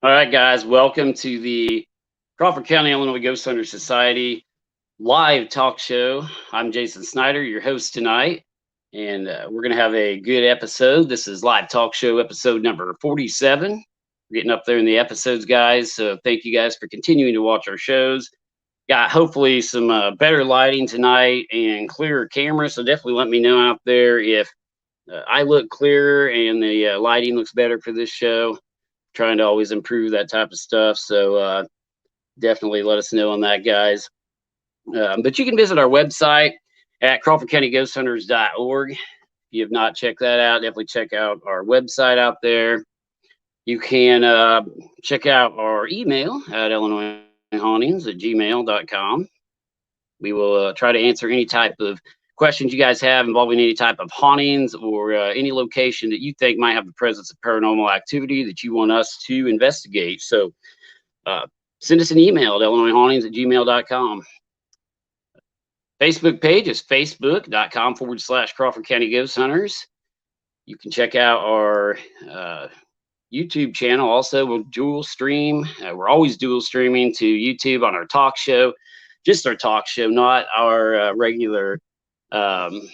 All right, guys, welcome to the Crawford County, Illinois Ghost Hunter Society live talk show. I'm Jason Snyder, your host tonight, and we're going to have a good episode. This is live talk show episode number 47. We're getting up there in the episodes, guys, so thank you guys for continuing to watch our shows. Got hopefully some better lighting tonight and clearer camera, so definitely let me know out there if I look clearer and the lighting looks better for this show. Trying to always improve that type of stuff. So definitely let us know on that, guys. But you can visit our website at crawfordcountyghosthunters.org. If you have not checked that out, definitely check out our website out there. You can check out our email at illinoishauntings@gmail.com. We will try to answer any type of questions you guys have involving any type of hauntings or any location that you think might have the presence of paranormal activity that you want us to investigate. So uh, send us an email at illinoishauntings@gmail.com. Facebook page is facebook.com/Crawford County Ghost Hunters. You can check out our YouTube channel. Also, we'll dual stream. We're always dual streaming to YouTube on our talk show, just our talk show, not our regular, um,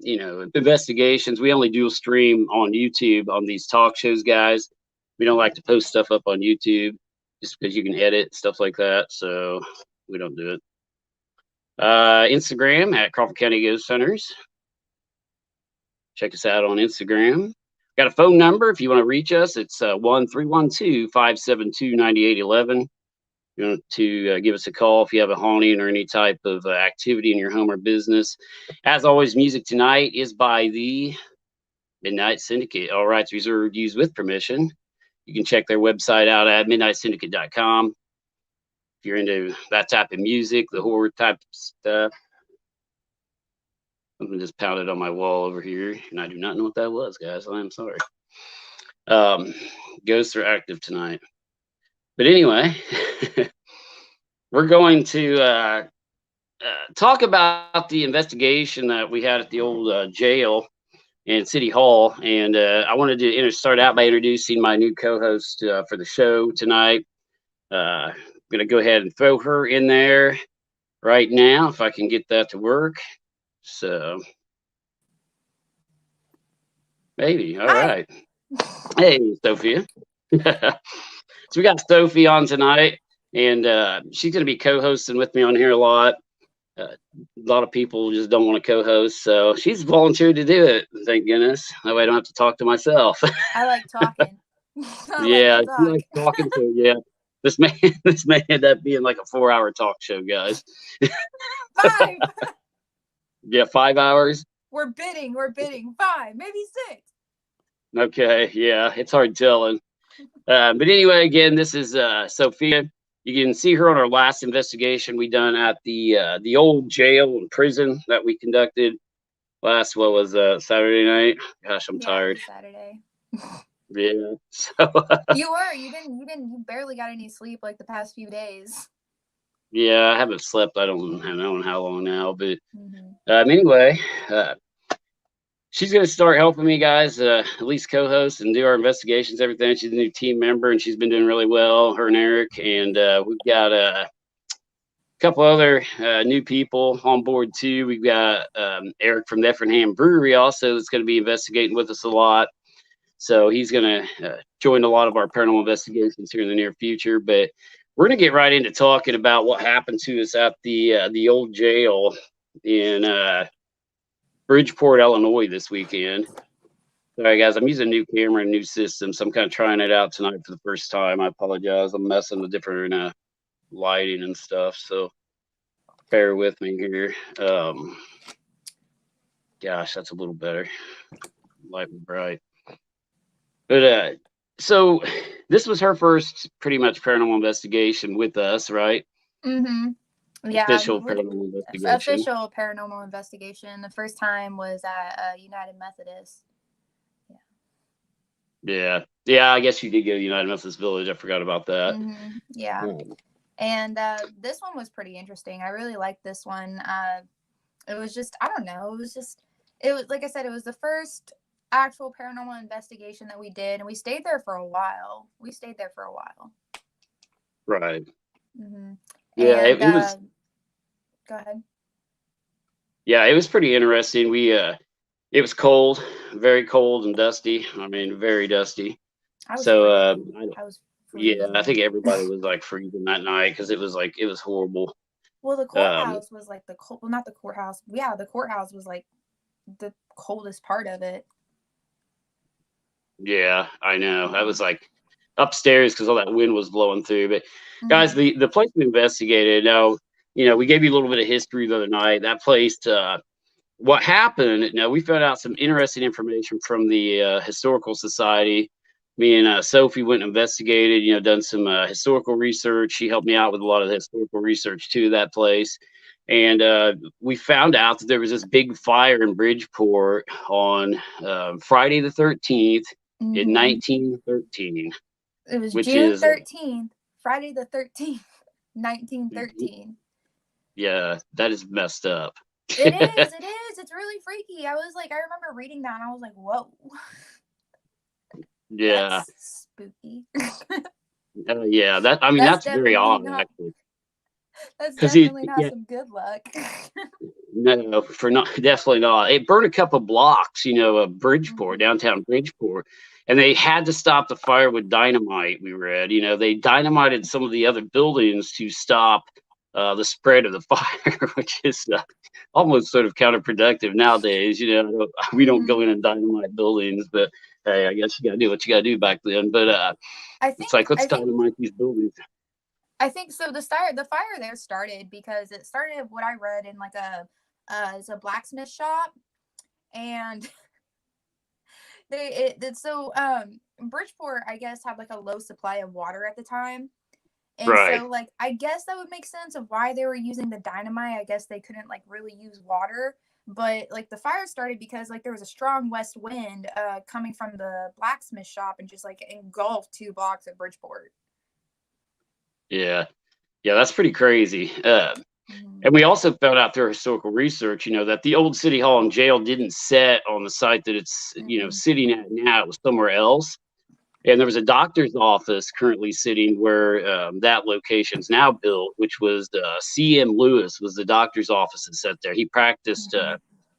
investigations. We only dual stream on YouTube on these talk shows, guys. We don't like to post stuff up on YouTube just because you can edit stuff like that. So we don't do it. Instagram at Crawford County Ghost Hunters. Check us out on Instagram. Got a phone number if you want to reach us. It's 1-312-572-9811. You want to give us a call if you have a haunting or any type of activity in your home or business. As always, music tonight is by the Midnight Syndicate. All rights reserved, used with permission. You can check their website out at midnightsyndicate.com. If you're into that type of music, the horror type of stuff. Something just pounded on my wall over here, and I do not know what that was, guys. I'm sorry. Ghosts are active tonight. But anyway, we're going to talk about the investigation that we had at the old jail and City Hall. And I wanted to start out by introducing my new co-host for the show tonight. I'm going to go ahead and throw her in there right now, if I can get that to work. So, maybe. All Hi. right. Hey, Sophia. So we got Sophie on tonight, and she's going to be co-hosting with me on here a lot. A lot of people just don't want to co-host, so she's volunteered to do it. Thank goodness. That way I don't have to talk to myself. I like talking. I like Yeah, to she talk. likes talking to. Yeah, this may this may end up being like a 4-hour talk show, guys. 5. Yeah, 5 hours. We're bidding 5, maybe 6. Okay, yeah, it's hard telling. But anyway, again, this is Sophia. You can see her on our last investigation we done at the old jail and prison that we conducted last. What was Saturday night? Gosh, I'm Yeah, it tired. was Saturday. Yeah. So You barely got any sleep like the past few days. yeah, I haven't slept. I don't know in how long now, but Mhm. anyway, uh, she's gonna start helping me, guys. At least co-host and do our investigations, everything. She's a new team member, and she's been doing really well. Her and Eric, and we've got couple other new people on board too. We've got Eric from the Effingham Brewery also that's going to be investigating with us a lot. So he's going to join a lot of our paranormal investigations here in the near future. But we're going to get right into talking about what happened to us at the old jail in Bridgeport, Illinois this weekend. Sorry, guys, I'm using a new camera and new system, so I'm kind of trying it out tonight for the first time. I apologize. I'm messing with different lighting and stuff, so bear with me here. Gosh, that's a little better. Light and bright. But so this was her first pretty much paranormal investigation with us, right? Mhm. Yeah, Official paranormal investigation. official paranormal investigation. The first time was at United Methodist. Yeah. Yeah. Yeah, I guess you did go to United Methodist Village. I forgot about that. Mhm. Yeah. Um, And this one was pretty interesting. I really liked this one. It was just, I don't know, it was like I said, it was the first actual paranormal investigation that we did, and we stayed there for a while. Right. Mm-hmm. Yeah, And it was. go ahead. Yeah, it was pretty interesting. It was cold, very cold and dusty. I mean, very dusty. I was So, freezing. I was yeah, I freezing. think everybody was like freezing that night because it was horrible. Well, the Um, courthouse was like the cold. Well, not the courthouse. Yeah, the courthouse was like the coldest part of it. yeah, I know. I Yeah. was like upstairs because all that wind was blowing through. But guys, Mm-hmm. the place we investigated. Now, we gave you a little bit of history the other night. That place. What happened? Now we found out some interesting information from the historical society. Me and Sophie went and investigated. Done some historical research. She helped me out with a lot of the historical research to that place, and we found out that there was this big fire in Bridgeport on Friday the 13th in Mm-hmm. 1913, It was which June is 13th, Friday the 13th, 1913. yeah, that is messed up. It is. It is. It's really freaky. I remember reading that and I was like, whoa, Yeah, that's spooky. yeah. That I mean, That's that's very definitely odd not, actually, that's because he definitely not yeah. some good luck. No, for not definitely not. It burned a couple blocks, of Bridgeport, Mm-hmm. downtown Bridgeport, and they had to stop the fire with dynamite. We read, they dynamited some of the other buildings to stop the spread of the fire, which is almost sort of counterproductive nowadays. We don't go Mm-hmm. in and dynamite buildings, but hey, I guess you got to do what you got to do back then. But I it's think, like let's I think, dynamite these buildings. I think so. The fire there started because it started what I read in like it's a blacksmith shop, and Bridgeport, I guess, had like a low supply of water at the time. And Right. so, like, I guess that would make sense of why they were using the dynamite. I guess they couldn't like really use water, but like the fire started because like there was a strong west wind coming from the blacksmith shop and just like engulfed 2 blocks of Bridgeport. Yeah. Yeah. That's pretty crazy. Mm-hmm. And we also found out through historical research, that the old city hall and jail didn't set on the site that it's, Mm-mm. sitting at now. It was somewhere else. And there was a doctor's office currently sitting where that location's now built, which was C.M. Lewis was the doctor's office that sat there. He practiced Mm-hmm.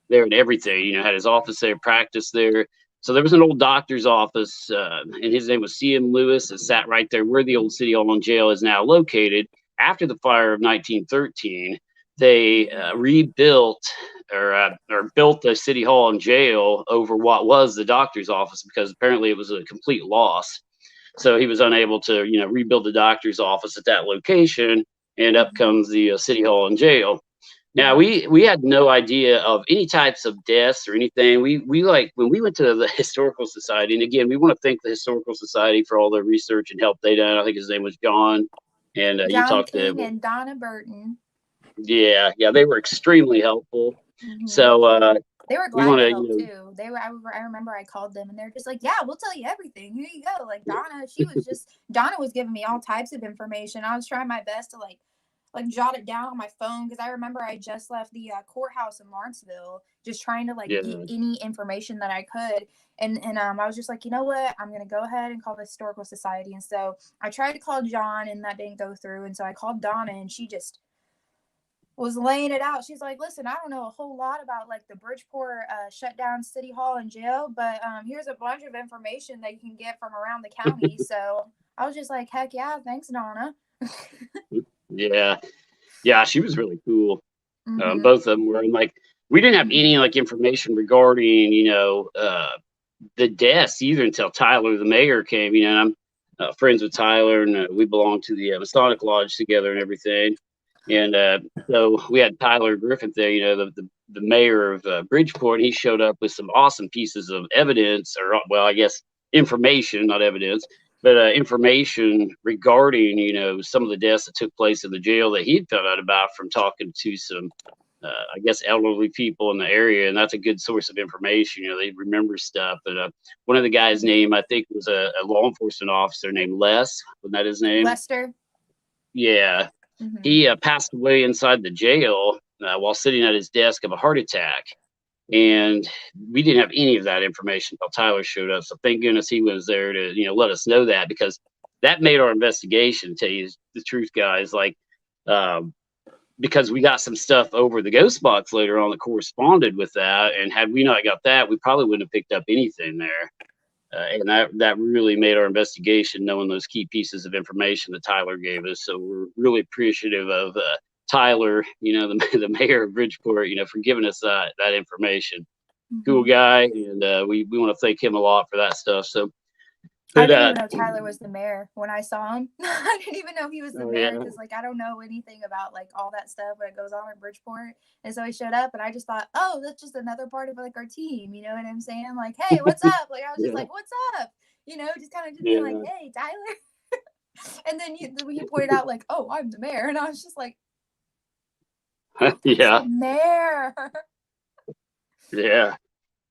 there and everything, had his office there, practiced there. So there was an old doctor's office, and his name was C.M. Lewis. It sat right there where the old city hall and jail is now located. After the fire of 1913, they rebuilt or built the city hall and jail over what was the doctor's office because apparently it was a complete loss. So he was unable to, rebuild the doctor's office at that location, and up Mm-hmm. comes the city hall and jail. Now Yeah. we had no idea of any types of deaths or anything. We like when we went to the historical society, and again, we want to thank the historical society for all their research and help they done. I think his name was John, and you John talked King to, and Donna Burton. yeah, they were extremely helpful. Mm-hmm. So They were we glad want to to, help too. I remember I called them and they're just like, yeah, we'll tell you everything. Here you go. Like Donna was giving me all types of information. I was trying my best to like jot it down on my phone because I remember I just left the courthouse in Lawrenceville, just trying to like get yeah, any information that I could. And I was just like, you know what? I'm gonna go ahead and call the historical society. And so I tried to call John, and that didn't go through. And so I called Donna, and she just was laying it out. She's like, listen, I don't know a whole lot about like the Bridgeport shut down city hall and jail, but here's a bunch of information that you can get from around the county. So I was just like, heck yeah, thanks, Donna. yeah, yeah. She was really cool. Mm-hmm. Both of them were, and like we didn't have Mm-hmm. any like information regarding the deaths either until Tyler the mayor came. And I'm friends with Tyler, and we belong to the Masonic Lodge together and everything. And so we had Tyler Griffith there, the mayor of Bridgeport. And he showed up with some awesome pieces of evidence, or well, I guess information, not evidence, but information regarding some of the deaths that took place in the jail that he'd found out about from talking to some I guess elderly people in the area, and that's a good source of information. They remember stuff. But one of the guys' name, I think, was a law enforcement officer named Les. Wasn't that his name? Lester. Yeah, Mm-hmm. he passed away inside the jail while sitting at his desk of a heart attack. And we didn't have any of that information until Tyler showed up. So thank goodness he was there to, let us know that, because that made our investigation, to tell you the truth, guys. Like, because we got some stuff over the ghost box later on that corresponded with that. And had we not got that, we probably wouldn't have picked up anything there. And that really made our investigation, knowing those key pieces of information that Tyler gave us. So we're really appreciative of Tyler, the mayor of Bridgeport, for giving us that information. Cool guy, and we want to thank him a lot for that stuff. So, I didn't even know Tyler was the mayor when I saw him. I didn't even know he was the mayor, because I don't know anything about all that stuff that goes on in Bridgeport. And so he showed up, and I just thought, oh, that's just another part of our team. You know what I'm saying? Like, hey, what's up? I was just like, what's up? Just kind of just being like, hey, Tyler. And then he pointed out oh, I'm the mayor, and I was just like, yeah, mayor. Yeah.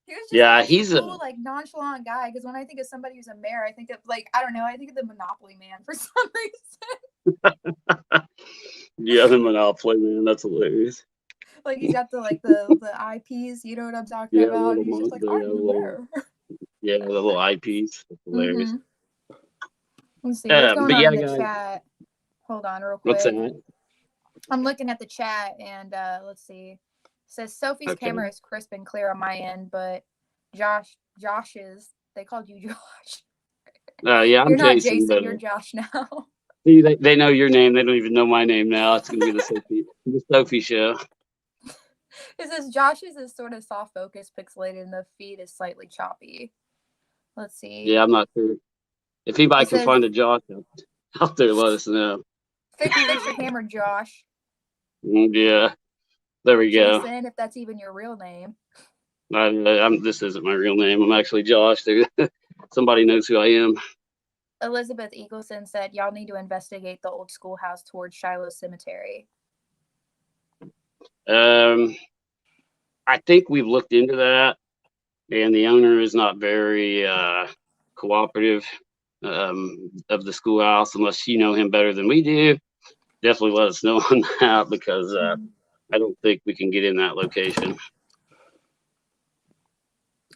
He was just he's a cool, nonchalant guy. Because when I think of somebody who's a mayor, I think of I don't know, I think of the Monopoly Man for some reason. Yeah, the Monopoly Man. That's hilarious. He's got the eyepiece. You know what I'm talking about? He's just I'm the mayor. Yeah, the little eyepiece. That's hilarious. Mm-hmm. Let's see what's going on in the chat. Hold on, real quick. What's that? I'm looking at the chat, and let's see. It says Sophie's camera is crisp and clear on my end, but Josh's, they called you Josh. Yeah, I'm You're not Jason, Jason, you're Josh now. See, they know your name. They don't even know my name now. It's gonna be the Sophie show. It says Josh's is sort of soft focus, pixelated, and the feed is slightly choppy. Let's see. Yeah, I'm not sure. If anybody can find a Josh out there, let us know. Fix your camera, Josh. Yeah. There we go. Jason, if that's even your real name. This isn't my real name. I'm actually Josh. Somebody knows who I am. Elizabeth Eagleson said, y'all need to investigate the old schoolhouse towards Shiloh Cemetery. I think we've looked into that, and the owner is not very cooperative of the schoolhouse, unless you know him better than we do. Definitely let us know on that, because I don't think we can get in that location.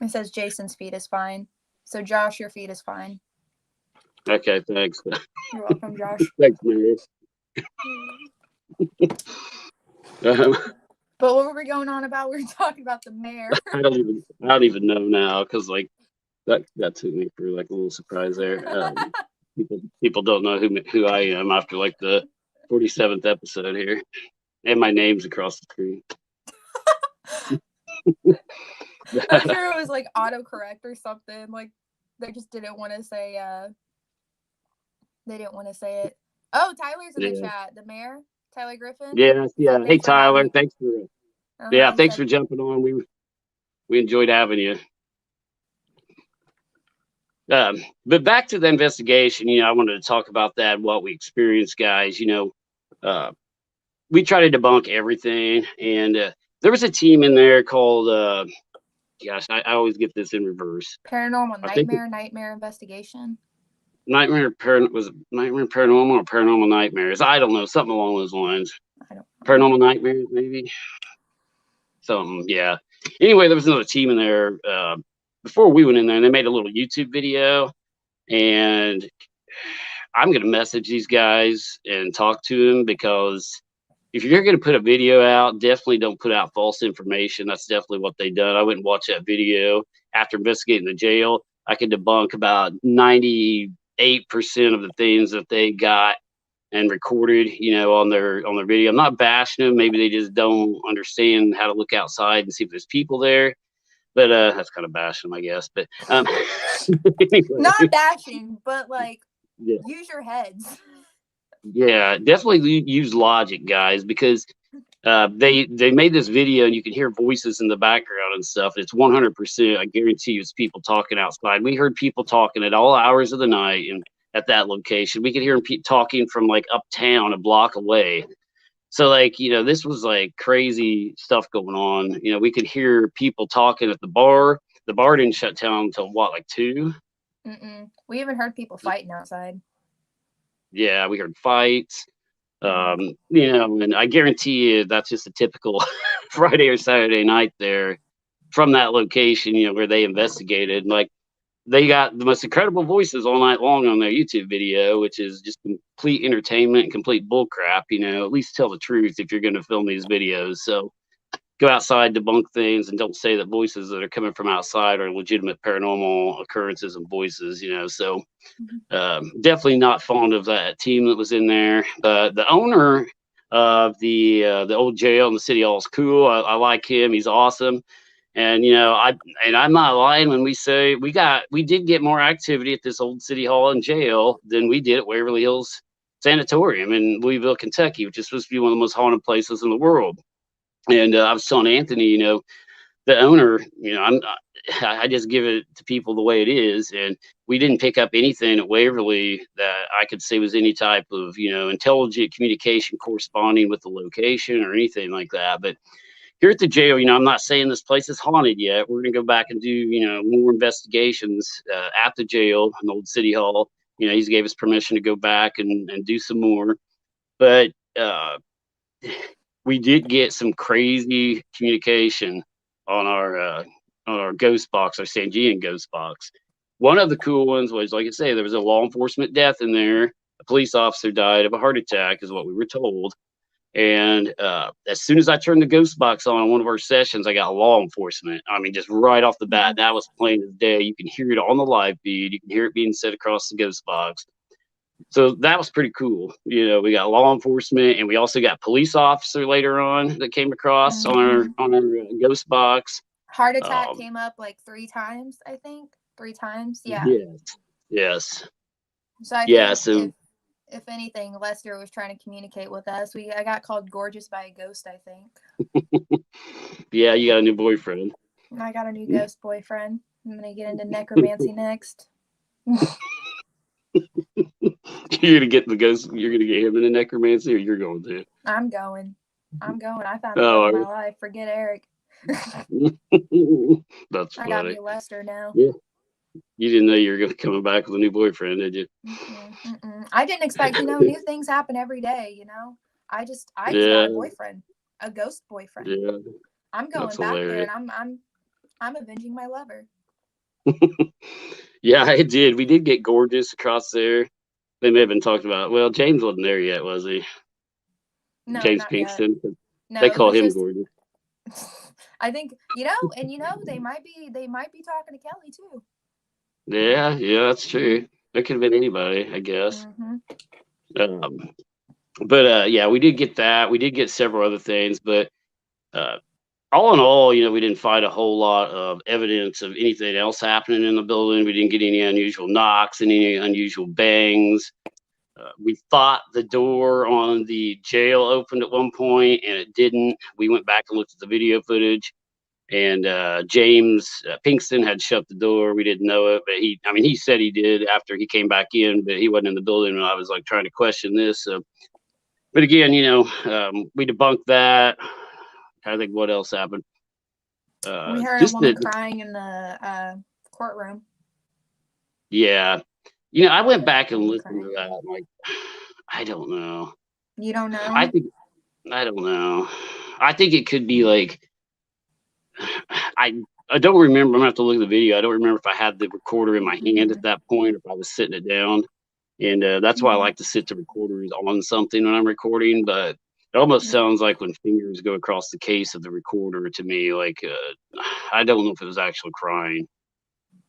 It says Jason's feed is fine. So Josh, your feed is fine. Okay, thanks. You're welcome, Josh. Thanks, Mary. But what were we going on about? We were talking about the mayor. I don't even know now, because that took me through a little surprise there. People don't know who I am after the 47th episode here. And my name's across the screen. I'm sure it was autocorrect or something. They just didn't want to say they didn't want to say it. Oh, Tyler's in the chat. The mayor, Tyler Griffin. Yeah. Hey Tyler, thanks for jumping on. We enjoyed having you. But back to the investigation, I wanted to talk about that, what we experienced, guys. We try to debunk everything, and there was a team in there called gosh, I always get this in reverse. Paranormal Nightmare Investigation. Nightmare Paranormal or Paranormal Nightmares. I don't know, something along those lines. I don't know. Paranormal Nightmares, maybe. Something, yeah. Anyway, there was another team in there before we went in there, and they made a little YouTube video, and I'm gonna message these guys and talk to them, because if you're going to put a video out, definitely don't put out false information. That's definitely what they done. I went and watched that video after investigating the jail. I could debunk about 98% of the things that they got and recorded, on their video. I'm not bashing them. Maybe they just don't understand how to look outside and see if there's people there. But that's kind of bashing them, I guess. But anyway. Not bashing, but use your heads. Yeah, definitely use logic, guys, because they made this video and you can hear voices in the background and stuff. It's 100%. I guarantee you, it's people talking outside. We heard people talking at all hours of the night and at that location. We could hear them talking from uptown, a block away. So this was crazy stuff going on. We could hear people talking at the bar. The bar didn't shut down until 2? We even heard people fighting outside. Yeah, we heard fights, and I guarantee you that's just a typical Friday or Saturday night there from that location, where they investigated. Like, they got the most incredible voices all night long on their YouTube video, which is just complete entertainment and complete bullcrap. At least tell the truth if you're going to film these videos. So go outside, debunk things, and don't say that voices that are coming from outside are legitimate paranormal occurrences and voices. So definitely not fond of that team that was in there. But the owner of the old jail in the city hall is cool. I like him. He's awesome. And I'm not lying when we say we did get more activity at this old city hall and jail than we did at Waverly Hills Sanatorium in Louisville, Kentucky, which is supposed to be one of the most haunted places in the world. And I was telling Anthony, the owner, I just give it to people the way it is. And we didn't pick up anything at Waverly that I could say was any type of, intelligent communication corresponding with the location or anything like that. But here at the jail, I'm not saying this place is haunted yet. We're going to go back and do, more investigations at the jail in the old city hall. He's gave us permission to go back and do some more. But we did get some crazy communication on our ghost box, our Sangean ghost box. One of the cool ones was, like I say, there was a law enforcement death in there. A police officer died of a heart attack, is what we were told. And as soon as I turned the ghost box on one of our sessions, I got law enforcement. I mean, just right off the bat, that was plain as day. You can hear it on the live feed. You can hear it being said across the ghost box. So that was pretty cool. We got law enforcement, and we also got police officer later on that came across on our ghost box. Heart attack came up like 3 times, I think. 3 times, yeah. Yes. So I think if anything, Lester was trying to communicate with us. I got called gorgeous by a ghost, I think. Yeah, you got a new boyfriend. I got a new ghost boyfriend. I'm going to get into necromancy next. You're gonna get the ghost. You're gonna get him in the necromancy, or you're going to? I'm going. I found the love of my life. Forget Eric. That's funny. I got me Lester now. Yeah. You didn't know you were gonna come back with a new boyfriend, did you? I didn't expect. New things happen every day. I just got a boyfriend, a ghost boyfriend. Yeah. I'm going back hilarious. There, and I'm avenging my lover. Yeah, I did. We did get gorgeous across there. They may have been talking about. Well, James wasn't there yet, was he? No, James not Pinkston. Yet. No, they call him gorgeous. I think they might be talking to Kelly too. Yeah, that's true. It could have been anybody, I guess. But yeah, we did get that. We did get several other things, but all in all, we didn't find a whole lot of evidence of anything else happening in the building. We didn't get any unusual knocks, any unusual bangs. We thought the door on the jail opened at one point, and it didn't. We went back and looked at the video footage, and James Pinkston had shut the door. We didn't know it, but he said he did after he came back in, but he wasn't in the building when I was like trying to question this. So, but again, we debunked that. I think what else happened? We heard a woman crying in the courtroom. Yeah. I went back and listened to that. I'm like, I don't know. You don't know? I don't know. I think it could be like, I don't remember. I'm going to have to look at the video. I don't remember if I had the recorder in my hand at that point, or if I was sitting it down. And that's why I like to sit the recorders on something when I'm recording. But it almost sounds like when fingers go across the case of the recorder to me. Like, I don't know if it was actually crying.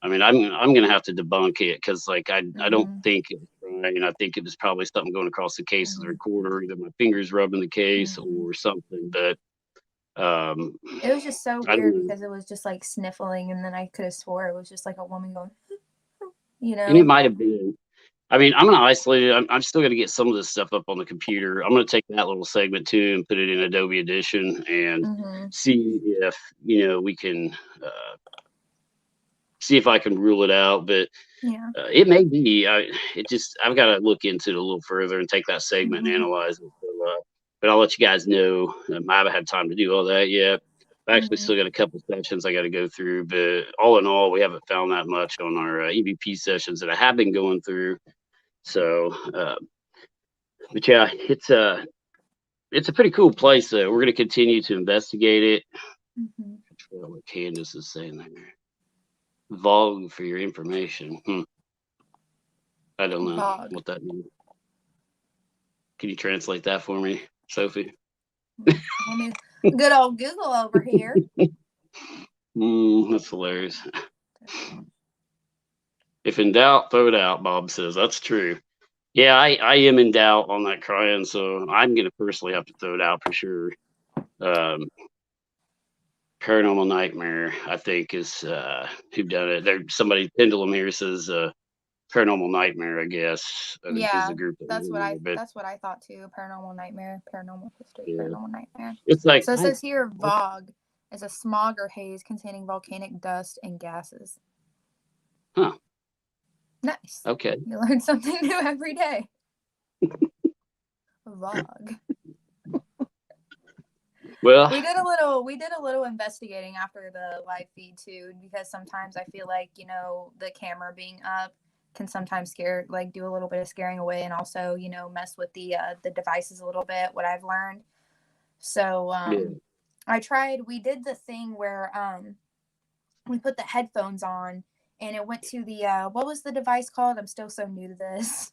I mean, I'm gonna have to debunk it because, like, I don't think it was crying. I think it was probably something going across the case of the recorder, either my fingers rubbing the case or something. But it was just so weird because it was just like sniffling, and then I could have swore it was just like a woman going, And it might have been. I mean, I'm going to isolate it. I'm still going to get some of this stuff up on the computer. I'm going to take that little segment too and put it in Adobe Edition and see if, we can see if I can rule it out. But it may be. I've got to look into it a little further and take that segment and analyze it. So, but I'll let you guys know. I haven't had time to do all that yet. I've actually still got a couple sessions I got to go through, but all in all, we haven't found that much on our EVP sessions that I have been going through. So, but yeah, it's a pretty cool place. We're going to continue to investigate it. forgot what Candace is saying there. Vogue for your information. I don't know Vogue. what that means. Can you translate that for me, Sophie? Good old Google over here. That's hilarious. If in doubt, throw it out, Bob says. That's true. Yeah, I am in doubt on that crying, so I'm going to personally have to throw it out for sure. Paranormal Nightmare, I think, is who done it. There, somebody Pendulum here says Paranormal Nightmare, I guess. Yeah, is the group that's what I thought too. Paranormal Nightmare, Paranormal History, yeah. Paranormal Nightmare. It's like so it says here, Vogue is a smog or haze containing volcanic dust and gases. Huh. Nice. Okay. You learn something new every day. Vogue. Well, we did a little investigating after the live feed too, because sometimes I feel like, you know, the camera being up can sometimes do a little bit of scaring away, and also, you know, mess with the devices a little bit, what I've learned. So we did the thing where we put the headphones on, and it went to the what was the device called? I'm still so new to this.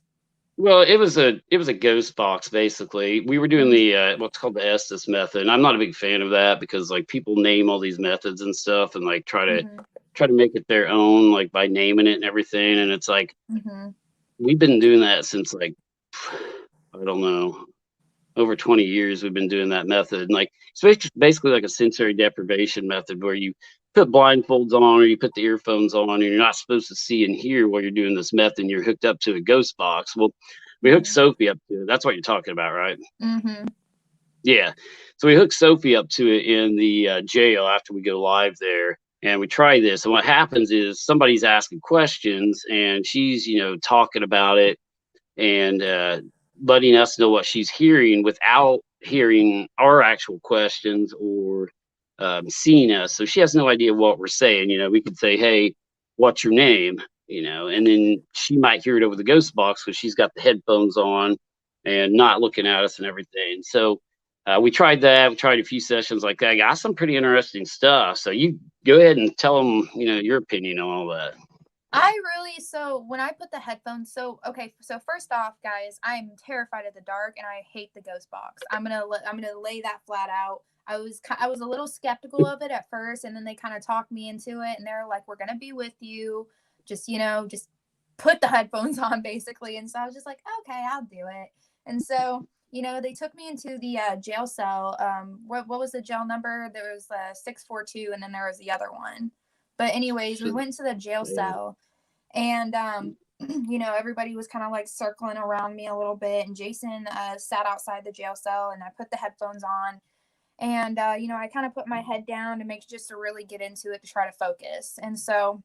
Well, it was a ghost box basically. We were doing the what's called the Estes method. And I'm not a big fan of that because like people name all these methods and stuff and like try to make it their own, like by naming it and everything. And it's like we've been doing that since like I don't know, over 20 years we've been doing that method. And like it's basically like a sensory deprivation method where you put blindfolds on or you put the earphones on and you're not supposed to see and hear while you're doing this method and you're hooked up to a ghost box. Well, we hooked Sophie up to it. That's what you're talking about, right? Yeah. So we hooked Sophie up to it in the jail after we go live there. And we try this. And what happens is somebody's asking questions and she's, you know, talking about it and letting us know what she's hearing without hearing our actual questions or seeing us. So she has no idea what we're saying. You know, we could say, hey, what's your name? You know, and then she might hear it over the ghost box because she's got the headphones on and not looking at us and everything. So we tried that. We tried a few sessions like that. Got some pretty interesting stuff. So you go ahead and tell them, you know, your opinion on all that. So when I put the headphones, so first off, guys, I'm terrified of the dark and I hate the ghost box. I'm gonna lay that flat out. I was a little skeptical of it at first, and then they kind of talked me into it, and they're like, "We're gonna be with you, just put the headphones on, basically." And so I was just like, "Okay, I'll do it." And so, you know, they took me into the jail cell. What was the jail number? There was 642, and then there was the other one. But anyways, we went to the jail cell, and you know, everybody was kind of like circling around me a little bit, and Jason sat outside the jail cell, and I put the headphones on, and you know, I kind of put my head down to really get into it, to try to focus. And so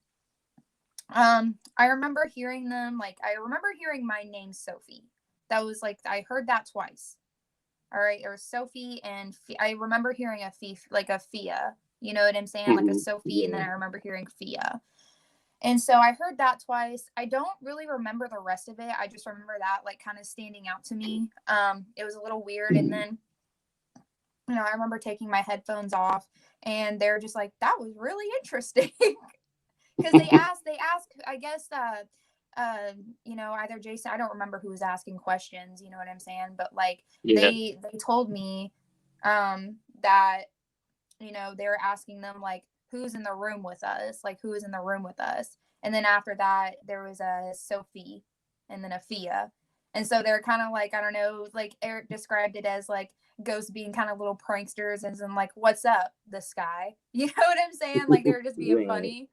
I remember hearing my name, Sophie. That was like, I heard that twice. All right, it was Sophie, and I remember hearing a Fia. You know what I'm saying? Like a Sophie, and then I remember hearing Fia. And so I heard that twice. I don't really remember the rest of it. I just remember that like kind of standing out to me. It was a little weird. And then, you know, I remember taking my headphones off, and they're just like, that was really interesting. Because they asked, I guess, you know, either Jason, I don't remember who was asking questions, you know what I'm saying? But like they told me that, you know, they were asking them like, who's in the room with us? Like, who is in the room with us? And then after that, there was a Sophie and then a Fia. And so they're kind of like, I don't know, like Eric described it as like ghosts being kind of little pranksters and then like, what's up, this guy? You know what I'm saying? Like they were just being funny.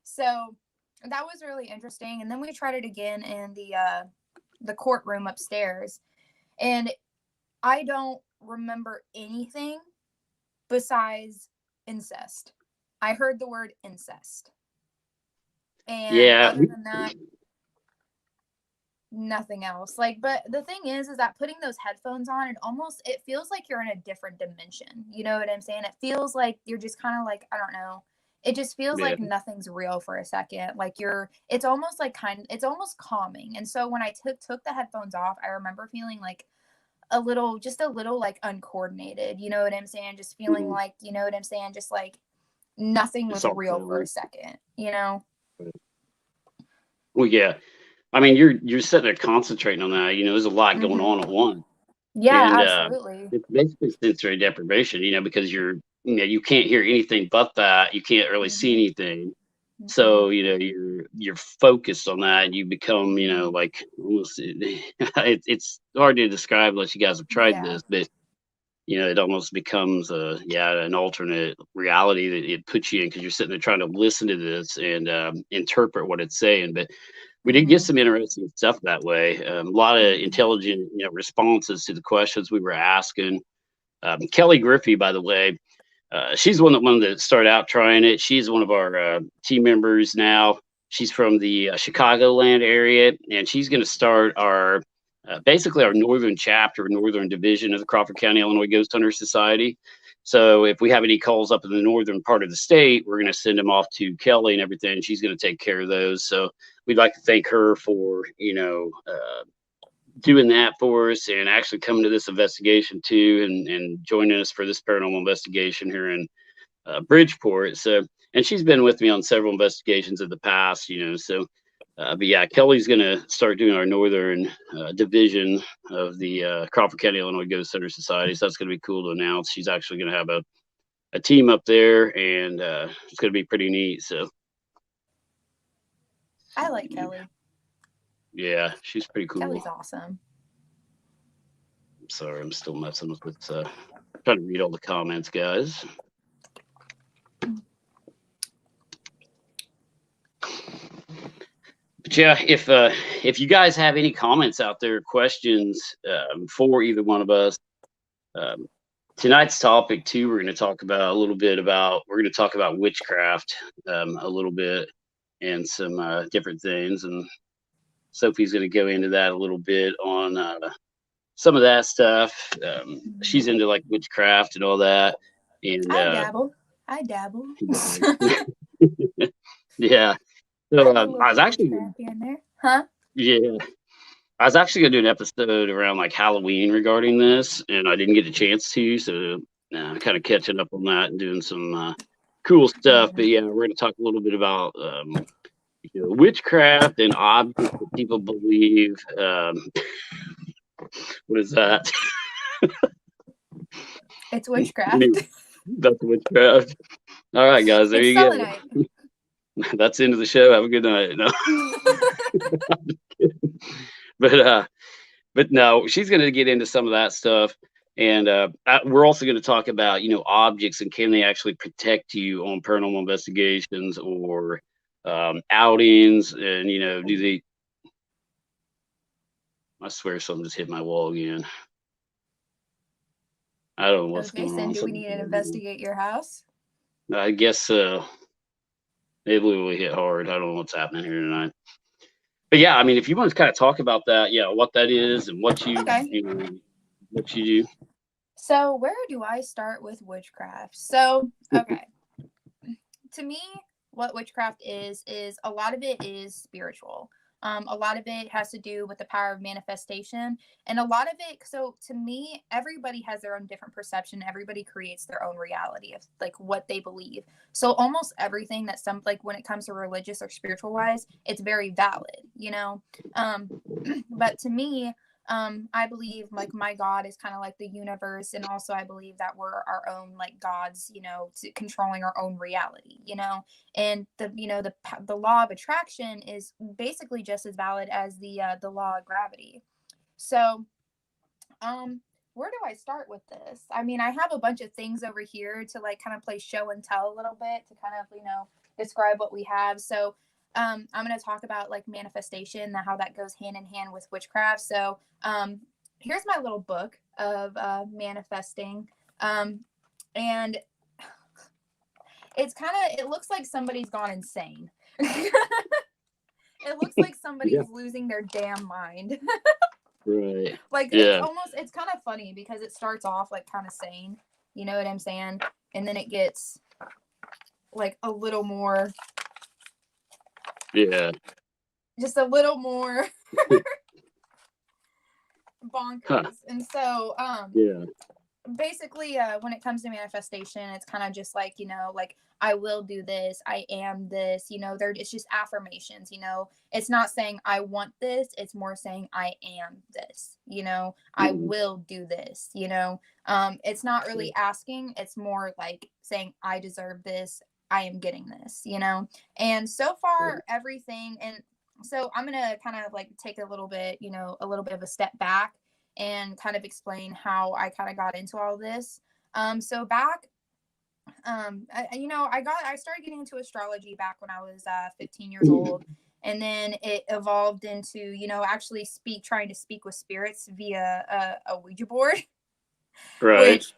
So that was really interesting. And then we tried it again in the courtroom upstairs. And I don't remember anything besides incest. I heard the word incest. And other than that, nothing else. Like, but the thing is that putting those headphones on, it feels like you're in a different dimension. You know what I'm saying? It feels like you're just kind of like, I don't know. It just feels like nothing's real for a second. Like it's almost like it's almost calming. And so when I took the headphones off, I remember feeling like a little like uncoordinated. You know what I'm saying? Just feeling like, you know what I'm saying? Just like nothing It's was all real for a talent. second, you know? Well, yeah. I mean, you're sitting there concentrating on that. There's a lot going Hmm. on at once, Yeah, and absolutely. it's basically sensory deprivation. Because you can't hear anything but that. You can't really see Hmm. anything. Hmm. So you're focused on that, and you become like almost it's hard to describe unless you guys have tried Yeah. this, but it almost becomes an alternate reality that it puts you in because you're sitting there trying to listen to this and interpret what it's saying. But we did get Hmm. some interesting stuff that way. A lot of Hmm. intelligent responses to the questions we were asking. Kelly Griffey, by the way, she's one that started out trying it. She's one of our team members now. She's from the Chicagoland area, and she's going to start our basically our northern chapter, northern division of the Crawford County, Illinois Ghost Hunter Society. So if we have any calls up in the northern part of the state, we're going to send them off to Kelly and everything. And she's going to take care of those. So we'd like to thank her for doing that for us and actually coming to this investigation too, and joining us for this paranormal investigation here in Bridgeport. So, and she's been with me on several investigations in the past, So, but yeah, Kelly's going to start doing our northern division of the Crawford County, Illinois Ghost Hunter Society. So that's going to be cool to announce. She's actually going to have a team up there, and it's going to be pretty neat. So, I like Kelly. yeah, she's pretty cool. Kelly's awesome. Sorry, I'm still messing with trying to read all the comments, guys. But yeah, if you guys have any comments out there, questions for either one of us, um, tonight's topic too, we're going to talk about witchcraft a little bit and some different things, and Sophie's going to go into that a little bit on some of that stuff. She's into like witchcraft and all that, and I dabble. yeah. I So do a little I was bit of actually, witchcraft here and there. Huh? yeah, I was actually gonna do an episode around like Halloween regarding this, and I didn't get a chance to. So kind of catching up on that and doing some cool stuff. But yeah, we're gonna talk a little bit about witchcraft and objects that people believe. What is that? It's witchcraft. That's witchcraft. All right, guys, there It's you go. selenite. That's the end of the show. Have a good night. No. But no, she's going to get into some of that stuff, and we're also going to talk about objects and can they actually protect you on paranormal investigations or outings, and do they? I swear something just hit my wall again. I don't know what's Okay, going so on. do we need to investigate your house? I guess it literally hit hard. I don't know what's happening here tonight. But yeah, I mean, if you want to kind of talk about that, yeah, what that is and what you what you do. So where do I start with witchcraft? So, okay. To me, what witchcraft is a lot of it is spiritual. A lot of it has to do with the power of manifestation, and a lot of it. So to me, everybody has their own different perception. Everybody creates their own reality of like what they believe. So almost everything that like when it comes to religious or spiritual wise, it's very valid. But to me, I believe like my God is kind of like the universe, and also I believe that we're our own like gods, controlling our own reality, and the law of attraction is basically just as valid as the law of gravity. So where do I start with this? I mean, I have a bunch of things over here to like kind of play show and tell a little bit to kind of describe what we have. So I'm going to talk about like manifestation, how that goes hand in hand with witchcraft. So here's my little book of manifesting, and it looks like somebody's gone insane. It looks like somebody's losing their damn mind. Right. Like it's kind of funny because it starts off like kind of sane, you know what I'm saying? And then it gets like a little more, just a little more bonkers. Huh. And so basically, when it comes to manifestation, it's kind of just like, like I will do this, I am this, it's just affirmations, it's not saying I want this, it's more saying I am this, I will do this, it's not really asking, it's more like saying I deserve this, I am getting this, and so far everything. And so I'm going to kind of like take a little bit, a little bit of a step back and kind of explain how I kind of got into all this. So back, I started getting into astrology back when I was 15 years old. And then it evolved into, actually trying to speak with spirits via a Ouija board, Right. which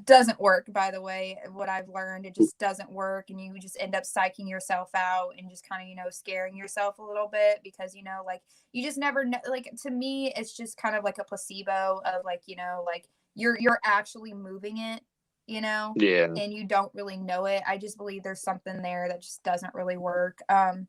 doesn't work, by the way. What I've learned, it just doesn't work, and you just end up psyching yourself out and just kind of scaring yourself a little bit, because like you just never know. Like, to me, it's just kind of like a placebo of like, like you're actually moving it, Yeah. and you don't really know it. I just believe there's something there that just doesn't really work. But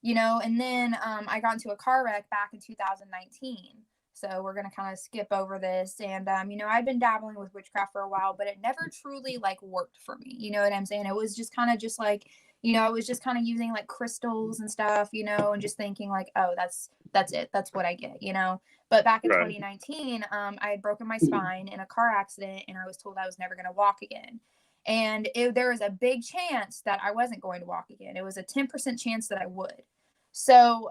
and then I got into a car wreck back in 2019. So we're going to kind of skip over this. And, I've been dabbling with witchcraft for a while, but it never truly like worked for me. You know what I'm saying? It was just kind of just like, I was just kind of using like crystals and stuff, and just thinking like, oh, that's it. That's what I get, But back in 2019, I had broken my spine in a car accident, and I was told I was never going to walk again. And there was a big chance that I wasn't going to walk again. It was a 10% chance that I would. So,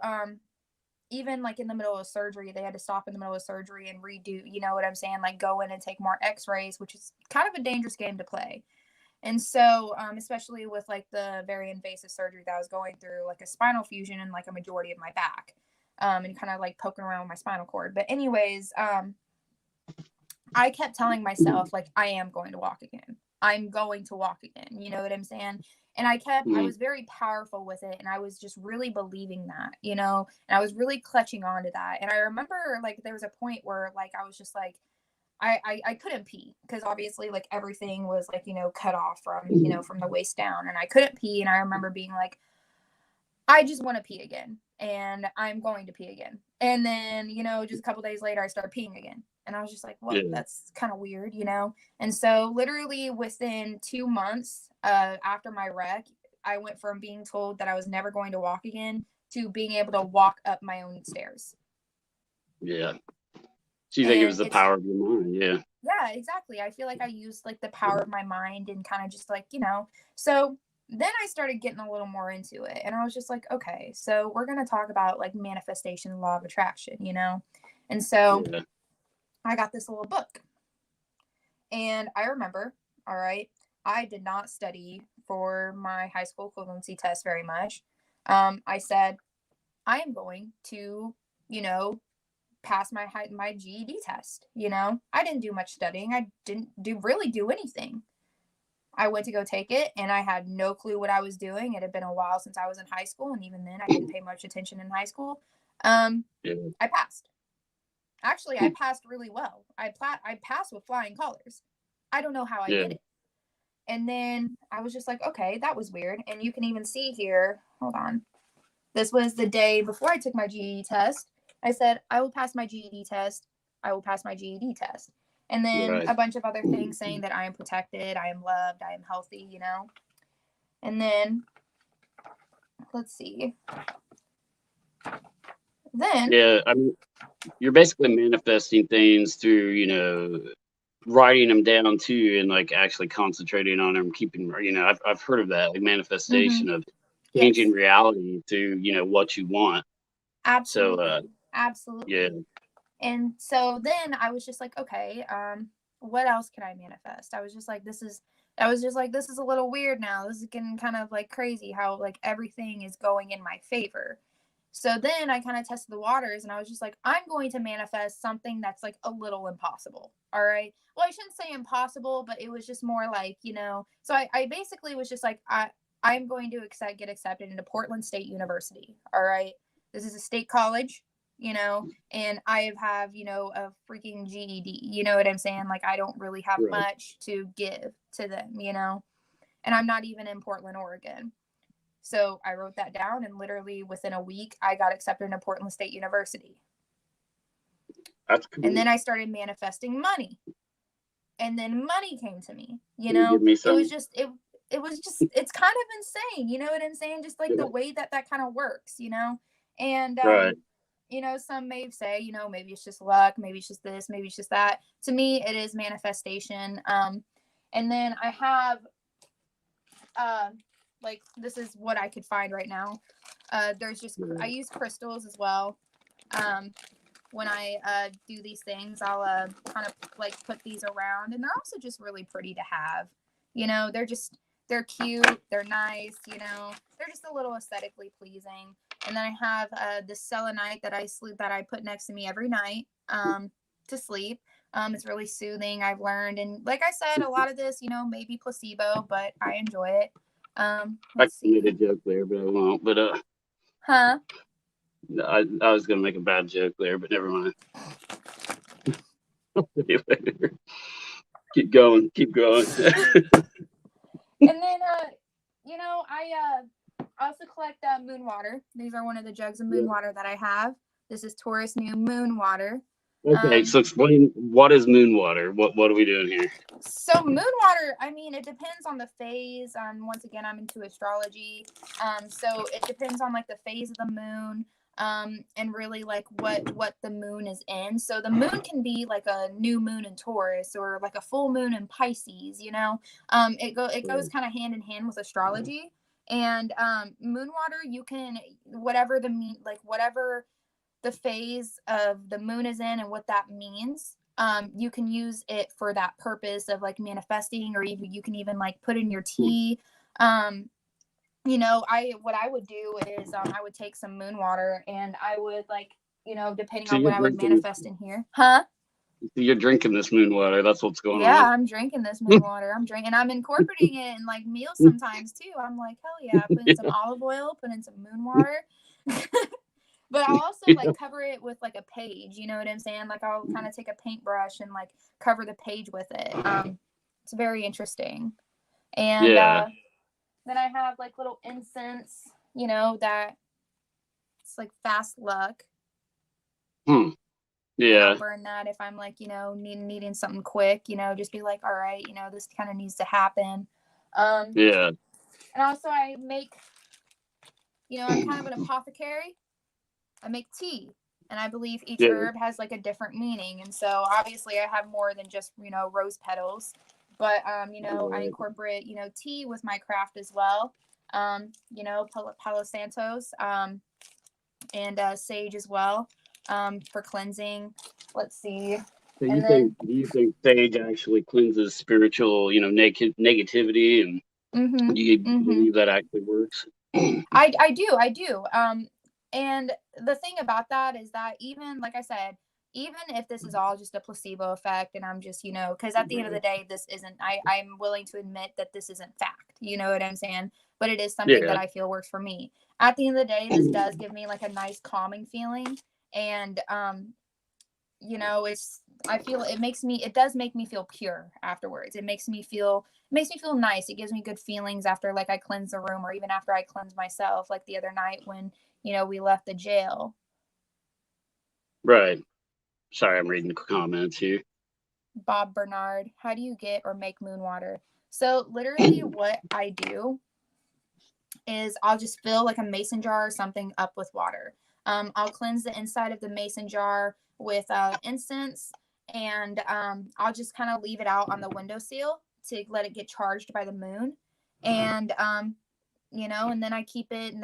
even like in the middle of surgery, they had to stop in the middle of surgery and redo, you know what I'm saying? Like go in and take more x-rays, which is kind of a dangerous game to play. And so, especially with like the very invasive surgery that I was going through, like a spinal fusion and like a majority of my back, and kind of like poking around with my spinal cord. But anyways, I kept telling myself, like, I am going to walk again. I'm going to walk again. You know what I'm saying? And I was very powerful with it. And I was just really believing that, and I was really clutching on to that. And I remember like there was a point where like I was just like, I couldn't pee, because obviously like everything was like, cut off from, from the waist down, and I couldn't pee. And I remember being like, I just want to pee again, and I'm going to pee again. And then, just a couple days later, I started peeing again. And I was just like, well, that's kind of weird, And so literally within 2 months after my wreck, I went from being told that I was never going to walk again to being able to walk up my own stairs. Yeah. So you think it was the power of your mind? Yeah. Yeah, exactly. I feel like I used like the power of my mind and kind of just like, so then I started getting a little more into it, and I was just like, okay, so we're going to talk about like manifestation, law of attraction, And so I got this little book, and I remember, all right, I did not study for my high school equivalency test very much. I said, I am going to, pass my GED test. I didn't do much studying. I didn't really do anything. I went to go take it, and I had no clue what I was doing. It had been a while since I was in high school, and even then I didn't pay much attention in high school. I passed. Actually, I passed really well. I passed with flying colors. I don't know how I did it. And then I was just like, okay, that was weird. And you can even see here, hold on. This was the day before I took my GED test. I said, I will pass my GED test. I will pass my GED test. And then a bunch of other things saying that I am protected, I am loved, I am healthy, And then, let's see. Then. Yeah, I mean, you're basically manifesting things through, writing them down too, and like actually concentrating on them, keeping, I've heard of that, like manifestation of changing reality through, what you want. Absolutely. So, absolutely. Yeah. And so then I was just like, okay, what else can I manifest? I was just like, this is a little weird now. This is getting kind of like crazy how like everything is going in my favor. So then I kind of tested the waters, and I was just like, I'm going to manifest something that's like a little impossible. All right. Well, I shouldn't say impossible, but it was just more like, so I basically was just like, I'm going to get accepted into Portland State University. All right. This is a state college, and I have, a freaking GED, you know what I'm saying? Like, I don't really have much to give to them, and I'm not even in Portland, Oregon. So I wrote that down, and literally within a week, I got accepted into Portland State University. That's cool. And then I started manifesting money. And then money came to me, Can you give me it some? was just, it's kind of insane. You know what I'm saying? Just like the way that kind of works, and, Right. Some may say, maybe it's just luck, maybe it's just this, maybe it's just that. To me, it is manifestation. And then I have, like, this is what I could find right now. There's just, I use crystals as well. When I do these things, I'll kind of like put these around, and they're also just really pretty to have. They're cute, they're nice, they're just a little aesthetically pleasing. And then I have this selenite that I put next to me every night to sleep. It's really soothing, I've learned. And like I said, a lot of this, may be placebo, but I enjoy it. I made a joke there, but I won't. But huh? I was gonna make a bad joke there, but never mind. Keep going. And then I also collect moon water. These are one of the jugs of moon water that I have. This is Taurus New Moon Water. Okay, so explain, what is moon water? What are we doing here? So moon water, I mean, it depends on the phase. Once again, I'm into astrology. So it depends on like the phase of the moon. And really like what the moon is in. So the moon can be like a new moon in Taurus or like a full moon in Pisces, it goes kind of hand in hand with astrology. And moon water, you can, whatever the phase of the moon is in and what that means, you can use it for that purpose of like manifesting, or even you can even like put in your tea. What I would do is I would take some moon water, and I would like, depending on what I would manifest in here. Huh? You're drinking this moon water. That's what's going on. Yeah, I'm drinking this moon water. I'm incorporating it in like meals sometimes too. I'm like, hell yeah, put in some olive oil, put in some moon water. But I'll also like cover it with like a page, you know what I'm saying? Like I'll kind of take a paintbrush and like cover the page with it. It's very interesting. And then I have like little incense, that it's like fast luck. Yeah. I'll burn that if I'm like, needing something quick, just be like, all right, this kind of needs to happen. Yeah. And also I make, I'm kind of an apothecary. I make tea, and I believe each herb has like a different meaning. And so obviously I have more than just, rose petals, but, I incorporate, tea with my craft as well. Palo Santos, and sage as well, for cleansing. Let's see. So do you think sage actually cleanses spiritual, negativity, and do you believe that actually works? I do. And the thing about that is that even, like I said, even if this is all just a placebo effect, and I'm just, because at the end of the day, this isn't, I'm willing to admit that this isn't fact, you know what I'm saying? But it is something that I feel works for me. At the end of the day, this does give me like a nice calming feeling. And, it does make me feel pure afterwards. It makes me feel nice. It gives me good feelings after like I cleanse the room, or even after I cleanse myself, like the other night when, we left the jail. Right. Sorry, I'm reading the comments here. Bob Bernard, how do you get or make moon water? So literally what I do is I'll just fill like a mason jar or something up with water. I'll cleanse the inside of the mason jar with incense, and I'll just kind of leave it out on the windowsill to let it get charged by the moon. And and then I keep it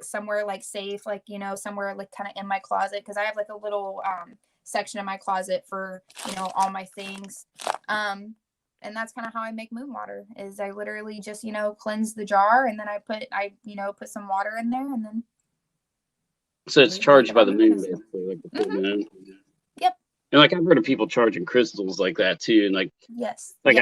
somewhere like safe, like, somewhere like kind of in my closet, because I have like a little section in my closet for, all my things. And that's kind of how I make moon water, is I literally just, cleanse the jar, and then I put some water in there, and then. So it's charged by the moon, basically, like the full moon. Yep. And like I've heard of people charging crystals like that too, and like I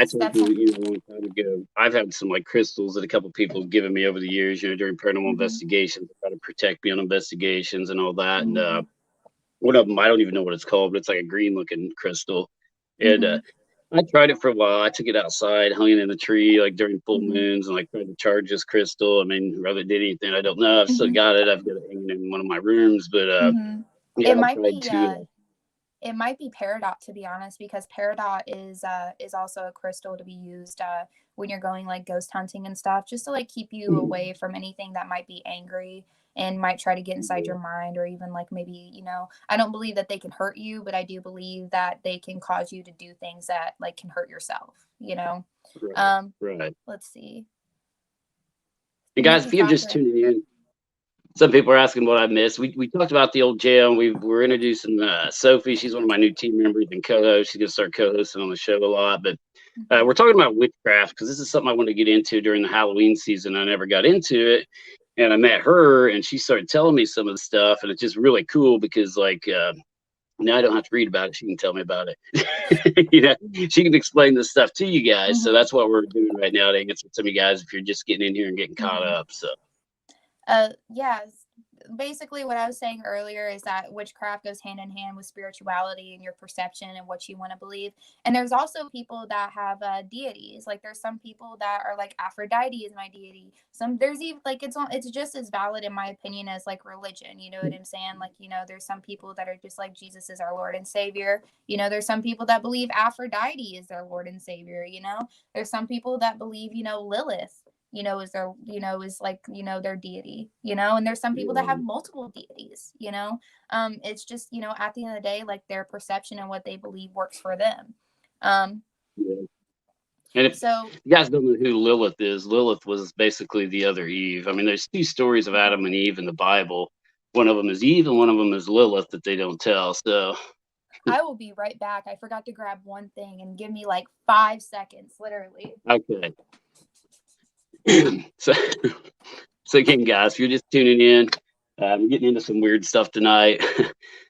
told you, a long time ago, I've had some like crystals that a couple people have given me over the years, during paranormal investigations, to try to protect me on investigations and all that. And one of them, I don't even know what it's called, but it's like a green looking crystal. And I tried it for a while. I took it outside, hung it in the tree like during full moons, and like tried to charge this crystal. I mean, whether it did anything, I don't know. I've still got it. I've got it hanging in one of my rooms, but it might be It might be peridot, to be honest, because peridot is also a crystal to be used when you're going like ghost hunting and stuff, just to like keep you away from anything that might be angry and might try to get inside your mind, or even like maybe, you know, I don't believe that they can hurt you, but I do believe that they can cause you to do things that like can hurt yourself, you know. Right. Let's see. And guys, if you're just tuning in, some people are asking what I missed. We talked about the old jail. We're introducing Sophie. She's one of my new team members and co-host. She's gonna start co-hosting on the show a lot. But we're talking about witchcraft because this is something I wanted to get into during the Halloween season. I never got into it, and I met her, and she started telling me some of the stuff, and it's just really cool because like now I don't have to read about it. She can tell me about it. You know, she can explain this stuff to you guys. So that's what we're doing right now to answer some of you guys if you're just getting in here and getting caught up. So. Yeah, basically what I was saying earlier is that witchcraft goes hand in hand with spirituality and your perception and what you want to believe. And there's also people that have deities. Like there's some people that are like Aphrodite is my deity. There's even like it's just as valid in my opinion as like religion. You know what I'm saying? Like, you know, there's some people that are just like Jesus is our Lord and Savior. You know, there's some people that believe Aphrodite is their Lord and Savior. You know, there's some people that believe, you know, Lilith, you know, is their, you know, is like, you know, their deity, you know, and there's some people that have multiple deities, you know. It's just, you know, at the end of the day, like their perception and what they believe works for them. And if you guys don't know who Lilith is, Lilith was basically the other Eve. I mean, there's two stories of Adam and Eve in the Bible. One of them is Eve and one of them is Lilith that they don't tell. So I will be right back. I forgot to grab one thing, and give me like 5 seconds, literally. Okay. so again, guys, if you're just tuning in, I'm getting into some weird stuff tonight.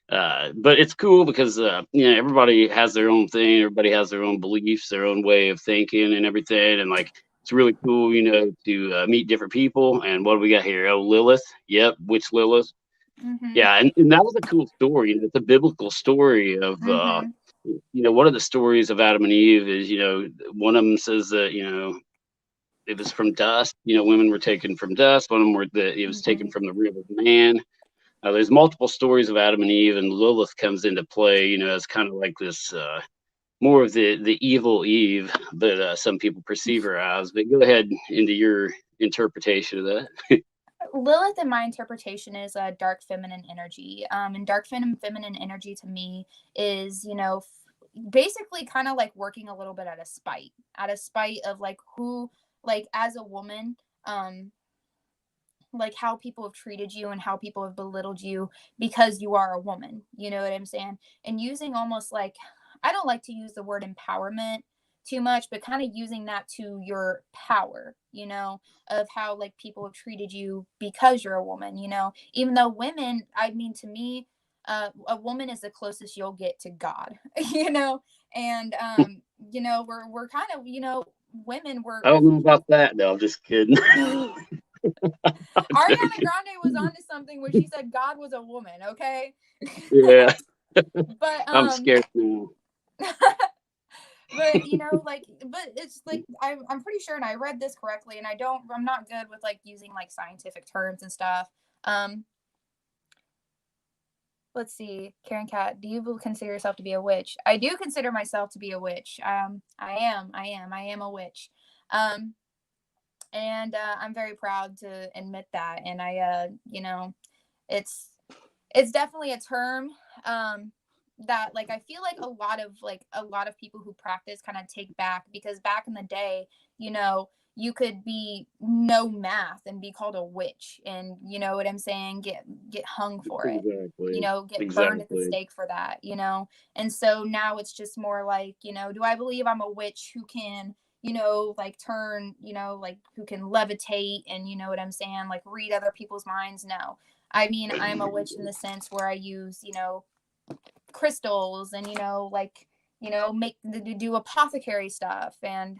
But it's cool because you know, everybody has their own thing, everybody has their own beliefs, their own way of thinking and everything, and like it's really cool, you know, to meet different people. And what do we got here? Oh, Lilith. Yep, witch Lilith. Yeah, and that was a cool story. It's a biblical story of you know, one of the stories of Adam and Eve is, you know, one of them says that, you know, it was from dust. You know, women were taken from dust. One of them it was taken from the rib of man. There's multiple stories of Adam and Eve, and Lilith comes into play. You know, as kind of like this more of the evil Eve that some people perceive her as. But go ahead into your interpretation of that. Lilith, in my interpretation, is a dark feminine energy. And dark feminine energy to me is, you know, basically kind of like working a little bit out of spite of like who, like as a woman, like how people have treated you and how people have belittled you because you are a woman. You know what I'm saying? And using almost like, I don't like to use the word empowerment too much, but kind of using that to your power, you know, of how like people have treated you because you're a woman, you know, even though women, I mean, to me, a woman is the closest you'll get to God, you know, and, you know, we're kind of, you know, women were. I don't know about that. No, I'm just kidding. Ariana Grande was onto something when she said God was a woman. Okay. Yeah. But I'm scared now. But you know, like, but it's like I'm pretty sure, and I read this correctly, and I'm not good with like using like scientific terms and stuff. Let's see, Karen Cat, do you consider yourself to be a witch? I do consider myself to be a witch. I am a witch. And I'm very proud to admit that. And I, you know, it's definitely a term that like I feel like a lot of people who practice kind of take back, because back in the day, you know, you could be no math and be called a witch, and you know what I'm saying, get hung for it. You know, get burned at the stake for that, you know. And so now it's just more like, you know, do I believe I'm a witch who can, you know, like turn, you know, like who can levitate and, you know what I'm saying, like read other people's minds? No. I mean, I'm a witch in the sense where I use, you know, crystals and, you know, like, you know, do apothecary stuff. And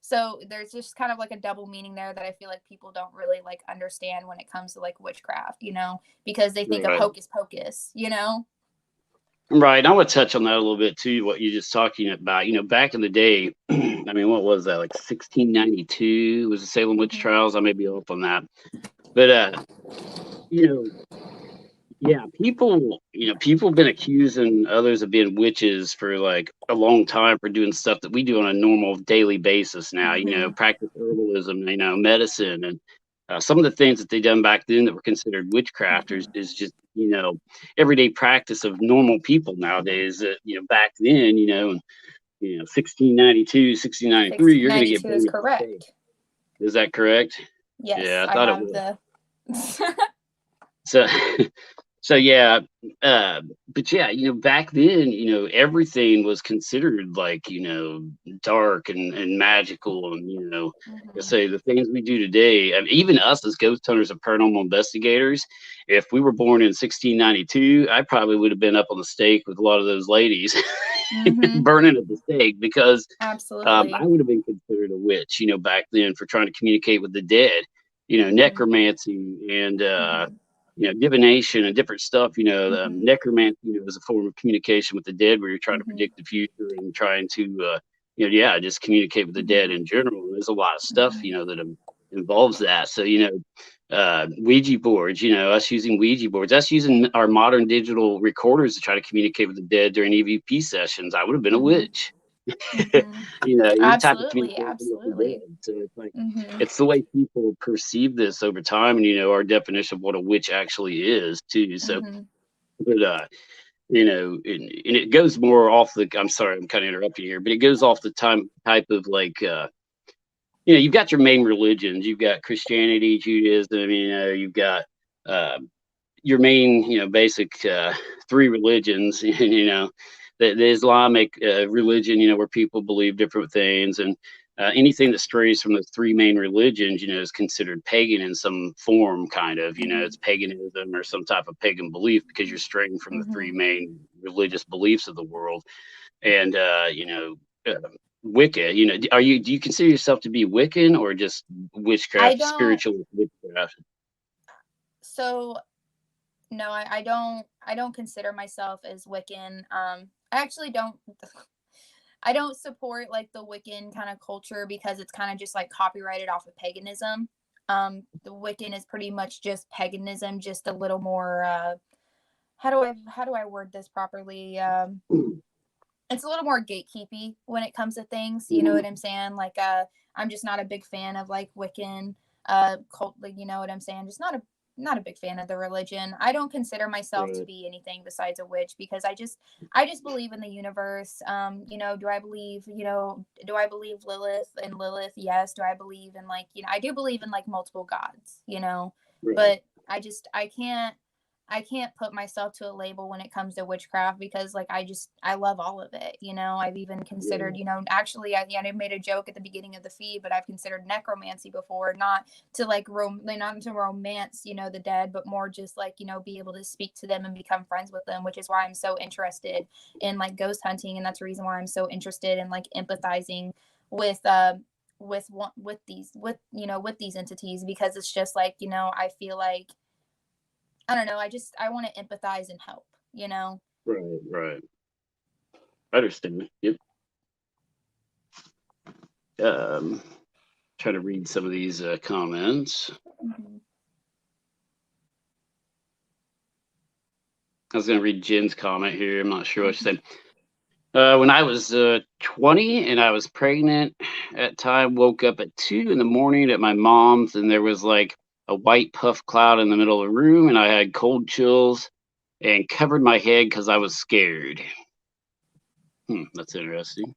so there's just kind of like a double meaning there that I feel like people don't really like understand when it comes to like witchcraft, you know, because they think of hocus pocus, you know. Right. I want to touch on that a little bit too, what you're just talking about. You know, back in the day, I mean, what was that? Like 1692 was the Salem witch trials. I may be off on that. But, you know, Yeah, people have been accusing others of being witches for like a long time for doing stuff that we do on a normal daily basis now, Mm-hmm. practice herbalism, medicine, and some of the things that they done back then that were considered witchcraft Mm-hmm. is just, everyday practice of normal people nowadays that, back then, 1692, 1693, you're going to get 1692 is burned at the stake. correct. Is that correct? Yes, Yeah, I I thought it have was. the. So, so yeah, but yeah, back then, everything was considered like, dark and magical, and I Mm-hmm. say the things we do today, I mean, even us as ghost hunters and paranormal investigators, if we were born in 1692, I probably would have been up on the stake with a lot of those ladies, Mm-hmm. burning at the stake, because I Absolutely. would have been considered a witch, back then, for trying to communicate with the dead, Mm-hmm. necromancy and Mm-hmm. divination and different stuff. Mm-hmm. Necromancy, is a form of communication with the dead, where you're trying to Mm-hmm. predict the future and trying to, yeah, just communicate with the dead Mm-hmm. in general. And there's a lot of stuff, Mm-hmm. that involves that. So, Ouija boards, us using Ouija boards, us using our modern digital recorders to try to communicate with the dead during EVP sessions. I would have been a Mm-hmm. witch. Mm-hmm. Any type of Absolutely. communication with the Absolutely. dead. So it's like, Mm-hmm. it's the way people perceive this over time, and our definition of what a witch actually is too. So, Mm-hmm. but and it goes more off the. I'm sorry, I'm kind of interrupting here, but it goes off the type of like, you've got your main religions. You've got Christianity, Judaism. You've got uh, your main, basic three religions. The Islamic religion, where people believe different things, and anything that strays from the three main religions, is considered pagan in some form, kind of. Mm-hmm. It's paganism or some type of pagan belief, because you're straying from the Mm-hmm. three main religious beliefs of the world. And uh, Wicca, do you consider yourself to be Wiccan, or just I witchcraft, don't. spiritual witchcraft? So no, I don't consider myself as Wiccan. I actually don't. I don't support like the Wiccan kind of culture because it's kind of just like copyrighted off of paganism. The Wiccan is pretty much just paganism, just a little more. How do I word this properly? It's a little more gatekeepy when it comes to things. You know what I'm saying? Like, I'm just not a big fan of like Wiccan cult. Like, you know what I'm saying? Just not a big fan of the religion. I don't consider myself to Right. be anything besides a witch because I just believe in the universe. Do I believe Lilith and Lilith? Yes. Do I believe in like, I do believe in like multiple gods, Right. but I can't put myself to a label when it comes to witchcraft because like I love all of it. I've even considered, Yeah. actually I made a joke at the beginning of the feed, but I've considered necromancy before, not to like not to romance, the dead, but more just like, be able to speak to them and become friends with them, which is why I'm so interested in like ghost hunting, and that's the reason why I'm so interested in like empathizing with with these entities, because it's just like, I feel like I don't know. I want to empathize and help. Right. Right. I understand. Yep. Um, Try to read some of these comments. Mm-hmm. I was going to read Jen's comment here. I'm not sure what she Mm-hmm. said. When I was 20 and I was pregnant at time, woke up at 2 in the morning at my mom's, and there was like a white puff cloud in the middle of the room, and I had cold chills and covered my head because I was scared. That's interesting.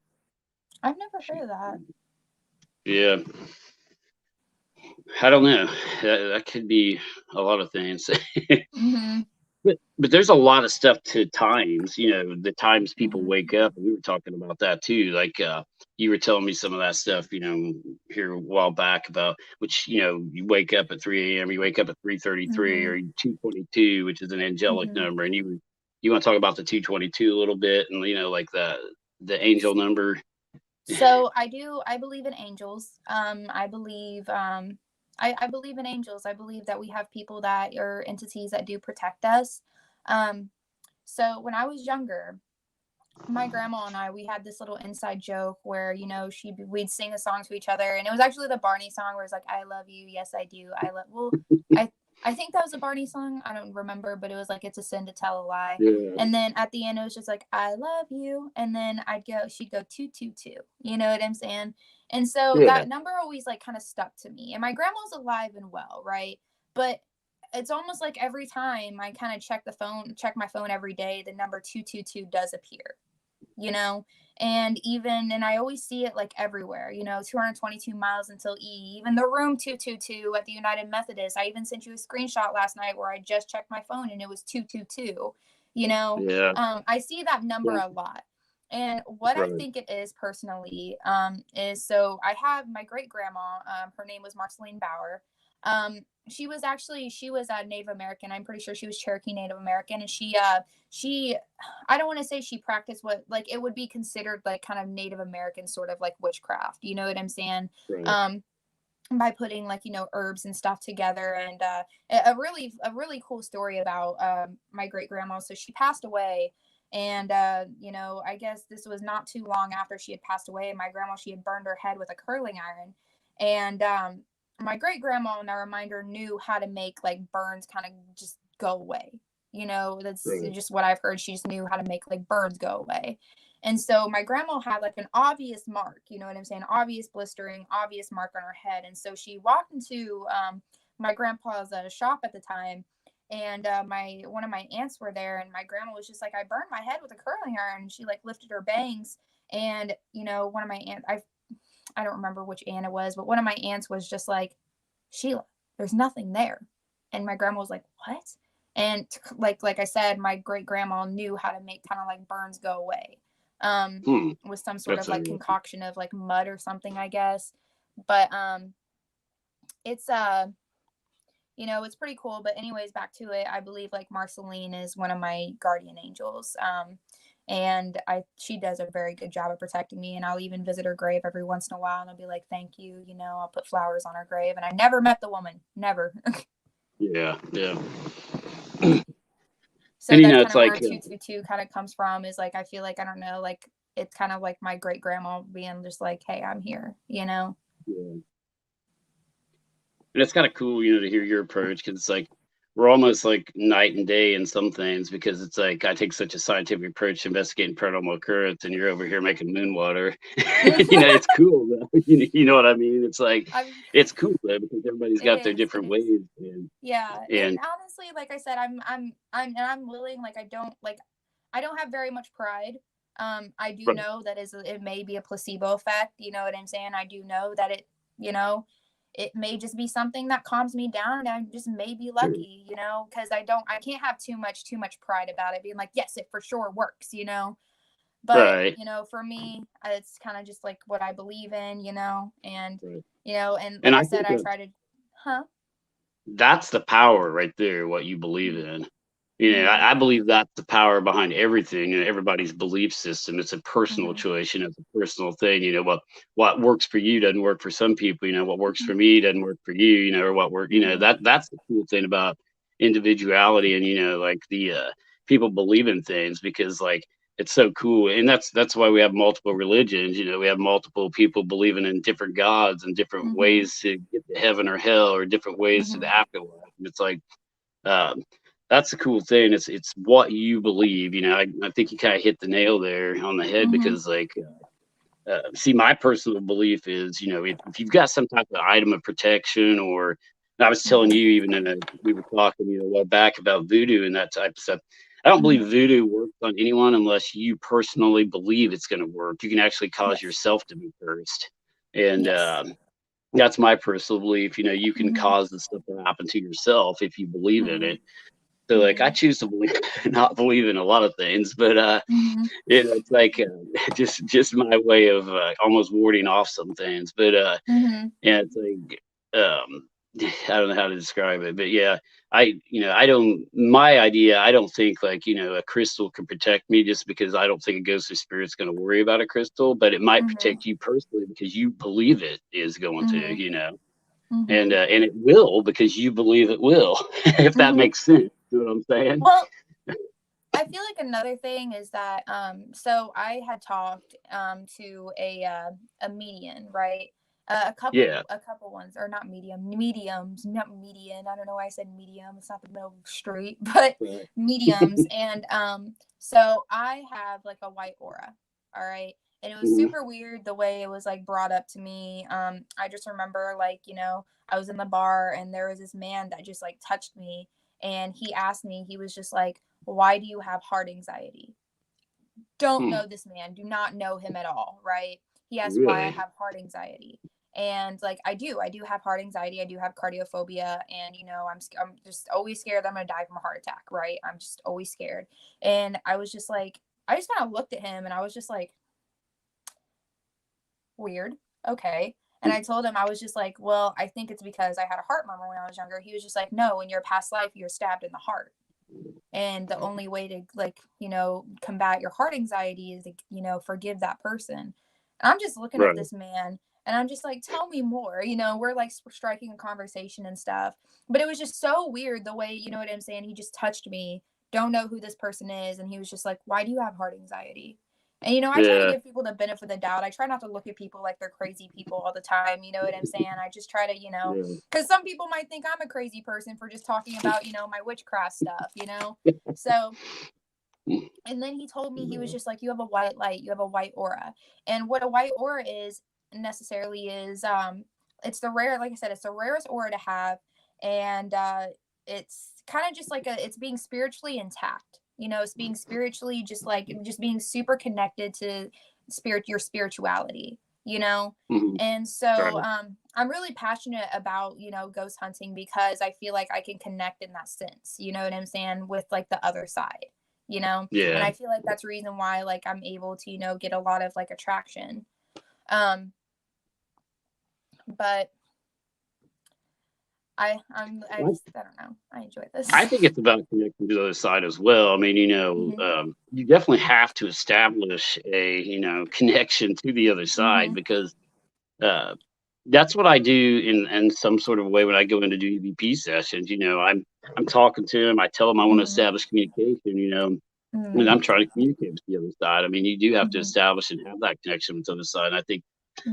I've never heard of that. Yeah, I don't know. That could be a lot of things. Mm-hmm. But there's a lot of stuff to times, the times people Mm-hmm. wake up. And we were talking about that too. Like you were telling me some of that stuff, here a while back about which, you wake up at 3 a.m., you wake up at 3:33 Mm-hmm. or 2:22, which is an angelic Mm-hmm. number. And you want to talk about the 2:22 a little bit, and like the angel number. So I believe in angels. I believe in angels. I believe that we have people that are entities that do protect us. Um, so when I was younger, my grandma and we had this little inside joke where, we'd sing a song to each other, and it was actually the Barney song where it's like, I love you, yes I do, I love, well, I I think that was a Barney song. I don't remember, but it was like, it's a sin to tell a lie. Yeah. And then at the end, it was just like, I love you. And then she'd go 222. You know what I'm saying? And so Yeah. that number always like kind of stuck to me. And my grandma's alive and well, right? But it's almost like every time I kind of check my phone every day, the number 222 does appear, you know? And I always see it like everywhere, 222 miles until even the room 222 at the United Methodist. I even sent you a screenshot last night where I just checked my phone and it was 222. Yeah. I see that number Yeah. a lot. And what I Right. think it is personally, is, so I have my great grandma, her name was Marceline Bauer. She was a Native American. I'm pretty sure she was Cherokee Native American. And she I don't want to say she practiced what, like, it would be considered like kind of Native American sort of like witchcraft. You know what I'm saying? Right. Um, by putting like, herbs and stuff together. And a really cool story about my great grandma. So she passed away. And I guess this was not too long after she had passed away. My grandma, she had burned her head with a curling iron. And my great grandma, and I reminder, knew how to make like burns kind of just go away. That's Right. just what I've heard. She just knew how to make like burns go away. And so my grandma had like an obvious mark, you know what I'm saying? Obvious blistering, obvious mark on her head. And so she walked into my grandpa's shop at the time. And my one of my aunts were there, and my grandma was just like, I burned my head with a curling iron. And she like lifted her bangs. And one of my aunts, I don't remember which aunt it was, but one of my aunts was just like, Sheila, there's nothing there. And my grandma was like, what? And like I said, my great grandma knew how to make kind of like burns go away, Hmm. with some sort That's of like interesting. concoction of like mud or something, I guess. But it's it's pretty cool. But anyways, back to it. I believe like Marceline is one of my guardian angels. And she does a very good job of protecting me. And I'll even visit her grave every once in a while, and I'll be like, thank you. I'll put flowers on her grave. And I never met the woman, never. Yeah. Yeah. So And that's it's kind of where like, 222 kind of comes from, is like, I feel like, I don't know, like it's kind of like my great grandma being just like, hey, I'm here. yeah. And it's kind of cool, to hear your approach, because it's like we're almost like night and day in some things, because it's like I take such a scientific approach to investigating paranormal occurrence, and you're over here making moon water. It's cool though. You know what I mean? It's like I'm, it's cool though, because everybody's it got their is, it different is. ways, Yeah. And and honestly, like I said, I'm willing, like, I don't have very much pride. I do right, know that it may be a placebo effect. You know what I'm saying? I do know that you know, it may just be something that calms me down, and I just may be lucky, because I can't have too much pride about it being like, yes, it for sure works. But, right, for me, it's kind of just like what I believe in. And, right. and And like I I said, think I try to, huh? that's the power right there, what you believe in. Mm-hmm. I believe that's the power behind everything, everybody's belief system. It's a personal Mm-hmm. choice, it's a personal thing. What works for you doesn't work for some people, what works Mm-hmm. for me doesn't work for you, or what work, Mm-hmm. that's the cool thing about individuality, and like the people believe in things, because like it's so cool. And that's why we have multiple religions. We have multiple people believing in different gods and different Mm-hmm. ways to get to heaven or hell, or different ways to Mm-hmm. the afterlife. And it's like, um, that's the cool thing. It's what you believe. I think you kind of hit the nail there on the head, Mm-hmm. because like, see, my personal belief is, if you've got some type of item of protection, or I was telling you, even we were talking, a while back about voodoo and that type of stuff. I don't Mm-hmm. believe voodoo works on anyone unless you personally believe it's going to work. You can actually cause Yes. yourself to be cursed, and Yes. that's my personal belief. You can Mm-hmm. cause this stuff to happen to yourself if you believe in Mm-hmm. it. So like I Mm-hmm. choose to believe not believe in a lot of things, but Mm-hmm. it's like just my way of almost warding off some things. But Mm-hmm. yeah, it's like I don't know how to describe it, but yeah, I don't my idea. I don't think like a crystal can protect me, just because I don't think a ghost or spirit's going to worry about a crystal, but it might Mm-hmm. protect you personally because you believe it is going to, Mm-hmm. and it will because you believe it will, if that Mm-hmm. makes sense. You know what I'm saying? Well, I feel like another thing is that so I had talked to a median, right? Yeah. A couple ones, or not mediums, not median. I don't know why I said medium. It's not the middle of the street, but Right. mediums. And so I have like a white aura. All right. And it was Mhm. super weird the way it was like brought up to me. I just remember, like, I was in the bar and there was this man that just like touched me, and he asked me, he was just like, "Why do you have heart anxiety?" Don't Hmm. know this man, do not know him at all, right? He asked why I Really? have heart anxiety. And like I do have heart anxiety. I do have cardiophobia, and I'm just always scared that I'm gonna die from a heart attack, right? I'm just always scared. And I was just like, I just kind of looked at him and I was just like, weird. Okay. And I told him, I was just like, well, I think it's because I had a heart murmur when I was younger. He was just like, no, in your past life, you were stabbed in the heart. And the only way to, like, combat your heart anxiety is to, forgive that person. And I'm just looking at Right. this man and I'm just like, tell me more. We're like striking a conversation and stuff. But it was just so weird the way, you know what I'm saying? He just touched me, don't know who this person is. And he was just like, why do you have heart anxiety? And, I try to Yeah. give people the benefit of the doubt. I try not to look at people like they're crazy people all the time. You know what I'm saying? I just try to, Yeah. because some people might think I'm a crazy person for just talking about, my witchcraft stuff. So, and then he told me, he was just like, you have a white light, you have a white aura. And what a white aura is necessarily is, it's the rare, like I said, it's the rarest aura to have. And it's kind of just like it's being spiritually intact. It's being spiritually just being super connected to your spirituality. Mhm. And so Right. I'm really passionate about, ghost hunting because I feel like I can connect in that sense, you know what I'm saying, with like the other side. And Yeah. I feel like that's the reason why like I'm able to, get a lot of like attraction. Um, but Well, I don't know. I enjoy this. I think it's about connecting to the other side as well. I mean, Mhm. you definitely have to establish a, connection to the other side Mhm. because uh, that's what I do in some sort of way when I go in to do EVP sessions. I'm talking to him. I tell him I want to Mhm. establish communication. And I'm Mhm. trying to communicate with the other side. I mean, you do have to Mhm. establish and have that connection with the other side. And I think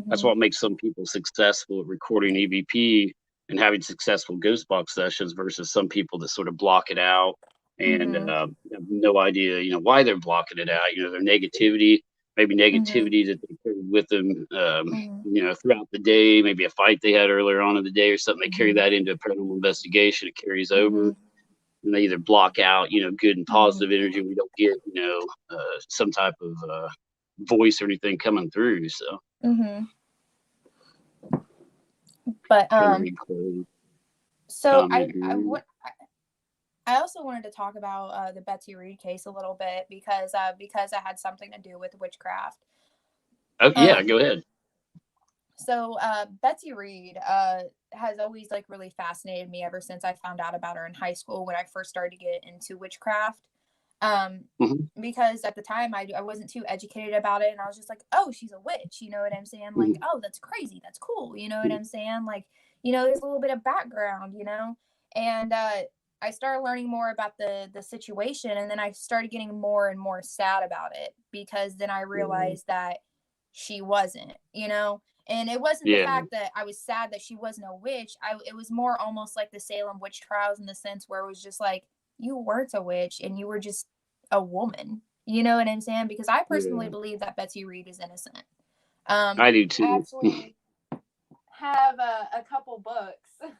that's Mhm. what makes some people successful at recording EVP and having successful ghost box sessions versus some people that sort of block it out and Mhm. have no idea, why they're blocking it out. Their negativity, maybe Mhm. negativity that they carried with them, Mhm. throughout the day, maybe a fight they had earlier on in the day or something. They carry Mhm. that into a paranormal investigation. It carries over Mhm. and they either block out, good and Mhm. positive energy. We don't get, some type of voice or anything coming through. So Mhm. But trying to read Chloe's so comment here. I also wanted to talk about the Betsy Reed case a little bit because it had something to do with witchcraft. Oh yeah, Um, go ahead. so Betsy Reed has always like really fascinated me ever since I found out about her in high school when I first started to get into witchcraft. Um, Hmm. because at the time I wasn't too educated about it, and I was just like, oh, she's a witch, you know what I'm saying? Like, Hmm. oh, that's crazy, that's cool, you know what I'm saying? Like, there's a little bit of background. And I started learning more about the situation, and then I started getting more and more sad about it because then I Yeah, realized that she wasn't. And it wasn't the yeah, fact that I was sad that she wasn't a witch. It was more almost like the Salem witch trials in the sense where it was just like, you weren't a witch and you were just a woman. You know what I'm saying? Because I personally yeah. believe that Betsy Reed is innocent. I do I too. actually have a couple books.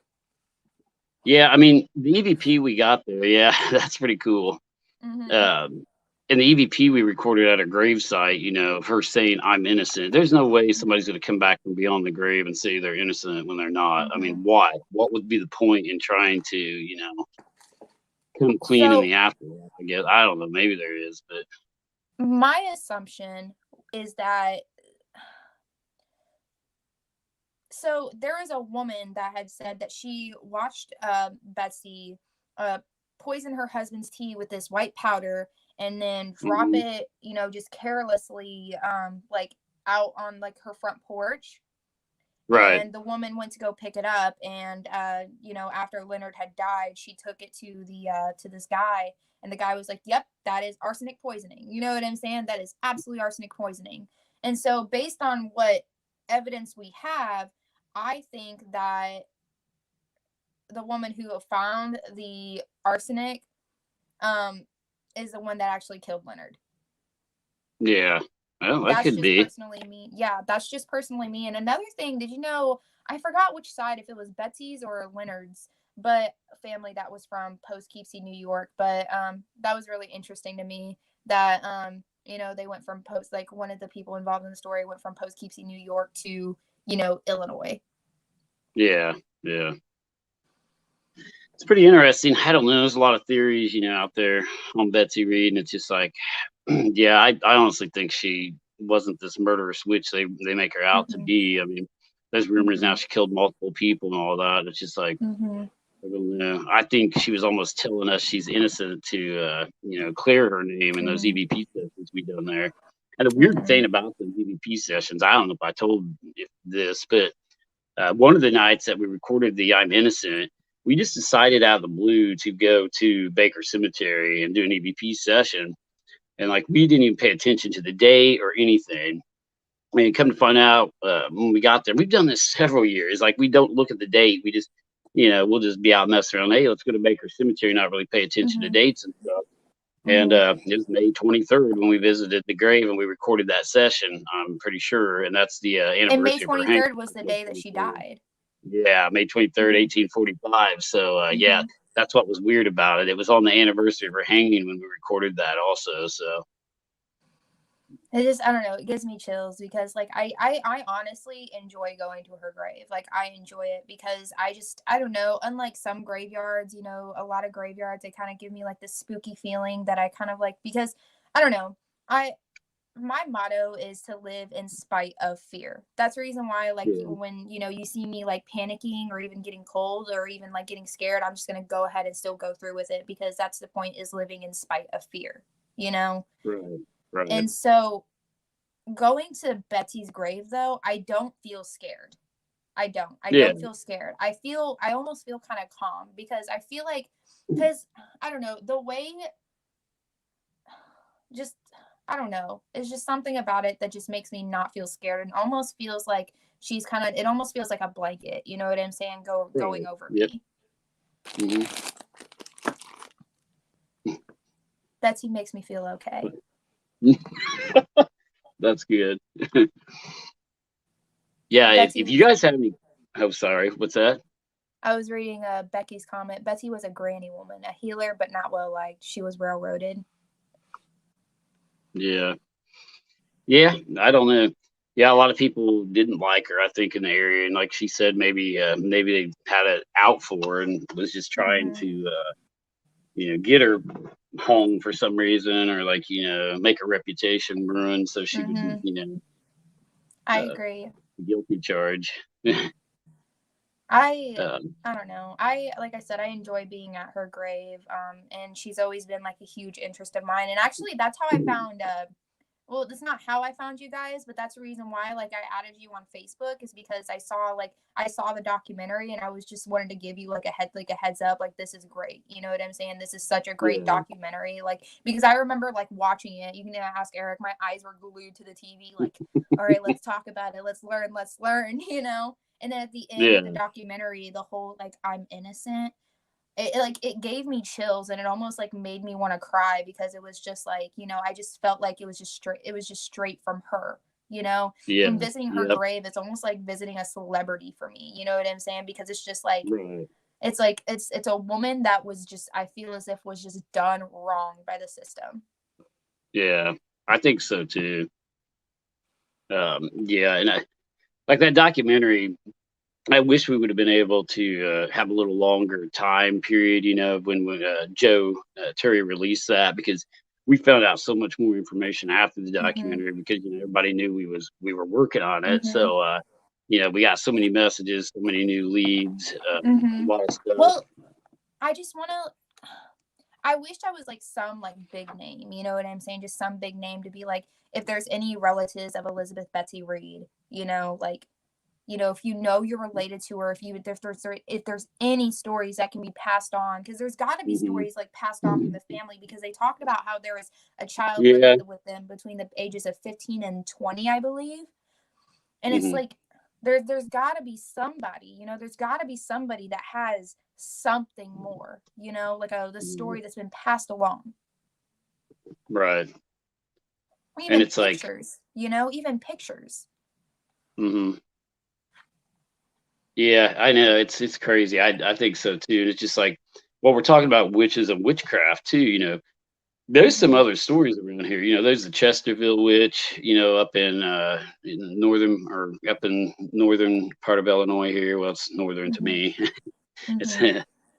Yeah, I mean the EVP we got there. Yeah, that's pretty cool. Mhm. Um, and the EVP we recorded at a gravesite, of her saying I'm innocent. There's no way somebody's Mhm. going to come back from beyond the grave and say they're innocent when they're not. I mean, Mhm. why? What would be the point in trying to, come clean in So the afterlife? I guess I don't know. Maybe there is, but my assumption is that there is a woman that had said that she watched Betsy uh, poison her husband's tea with this white powder and then drop mhm. it, just carelessly, like out on like her front porch. Right. And the woman went to go pick it up, and after Leonard had died, she took it to this guy, and the guy was like, yep, that is arsenic poisoning. You know what I'm saying? That is absolutely arsenic poisoning. And so based on what evidence we have, I think that the woman who found the arsenic um is the one that actually killed Leonard. Yeah. Well, that That's could just be. personally me. Yeah, that's just personally me. And another thing, did you know, I forgot which side, if it was Betsy's or Leonard's, but family that was from Poughkeepsie, New York. But that was really interesting to me that they went from like one of the people involved in the story went from Poughkeepsie, New York to, Illinois. Yeah. Yeah. It's pretty interesting. I don't know. There's a lot of theories, out there on Betsy Reed, and it's just like, yeah, I honestly think she wasn't this murderous witch they make her out to Mm-hmm. be. I mean, there's rumors now Mm-hmm. she killed multiple people and all that. It's just like, Mm-hmm. I don't know. I think she was almost telling us she's innocent to, clear her name in those Mm-hmm. EVP sessions we done there. And the weird Mm-hmm. thing about the EVP sessions, I don't know if I told you this, but one of the nights that we recorded the I'm Innocent, we just decided out of the blue to go to Baker Cemetery and do an EVP session. And like, we didn't even pay attention to the date or anything. I mean, come to find out, when we got there, we've done this several years. Like, we don't look at the date. We just, we'll just be out messing around. Hey, let's go to Baker Cemetery, not really pay attention to Mm-hmm. dates and stuff. And Mm-hmm. it was May 23rd when we visited the grave and we recorded that session, I'm pretty sure. And that's the And May anniversary of her hanging. 23rd was the day that she died. Yeah, May 23rd, Mm-hmm. 1845. So, yeah, Mm-hmm. that's what was weird about it. It was on the anniversary of her hanging when we recorded that also. So, It just, I don't know, it gives me chills because like I honestly enjoy going to her grave. Like I enjoy it because I don't know, unlike some graveyards, a lot of graveyards, they kind of give me like this spooky feeling that I kind of like, because I don't know. I My motto is to live in spite of fear. That's the reason why, like, yeah, when you see me like panicking or even getting cold or even like getting scared, I'm just gonna go ahead and still go through with it, because that's the point, is living in spite of fear, you know. right, right. And so going to Betsy's grave, though, I don't feel scared. I Yeah, don't feel scared. I almost feel kind of calm, because I feel like, because I don't know, the way, just, I don't know, it's just something about it that just makes me not feel scared, and almost feels like she's kind of, it almost feels like a blanket, you know what I'm saying, going right. over Yep. me. Hmm. Betsy makes me feel okay. That's good. Yeah, Betsy if you was guys have any, oh, sorry, what's that? I was reading Becky's comment. Betsy was a granny woman, a healer, but not well liked. She was railroaded. Yeah, yeah, I don't know. Yeah, a lot of people didn't like her, I think, in the area, and like she said, maybe they had it out for her and was just trying Mm-hmm. to, get her hung for some reason, or like, make her reputation ruined, so she would, Mm-hmm. I uh, agree. guilty charge. I um, I don't know. Like I said, I enjoy being at her grave. And she's always been like a huge interest of mine. And actually, that's how I found. Well, that's not how I found you guys, but that's the reason why, like, I added you on Facebook, is because I saw the documentary, and I was just wanted to give you like a heads up, like, this is great. You know what I'm saying? This is such a great yeah, documentary. Like, because I remember like watching it. You can ask Eric. My eyes were glued to the TV. Like, all right, let's talk about it. Let's learn. Let's learn. You know. And then at the end of the yeah, documentary, the whole like I'm innocent, it gave me chills, and it almost like made me want to cry, because it was just like, I just felt like it was just straight from her, yeah, and visiting her yep, grave, it's almost like visiting a celebrity for me, you know what I'm saying, because it's just like, right, it's a woman that was just, I feel as if was just done wrong by the system. yeah. I think so too. Yeah, and like that documentary, I wish we would have been able to have a little longer time period, when Joe Terry released that, because we found out so much more information after the Mhm. documentary, because everybody knew we were working on it. Mhm. So we got so many messages, so many new leads, a Mhm. lot of stuff. Well, I just want to, I wished I was like some like big name, you know what I'm saying? Just some big name to be like, if there's any relatives of Elizabeth Betsy Reed, like, if you're related to her, if there's any stories that can be passed on, because there's got to be Hmm. stories like passed on from the family, because they talked about how there was a child living Yeah. with them between the ages of 15 and 20, I believe. And it's Hmm. like, there's got to be somebody, there's got to be somebody that has something more, like the story that's been passed along. Right. Even And it's pictures, even pictures. Mm-hmm. Yeah, I know it's crazy. I think so too. And it's just like, well, we're talking about witches and witchcraft too. There's some other stories around here. There's the Chesterville witch, up in northern or up in northern part of Illinois here. Well, it's northern to me. It's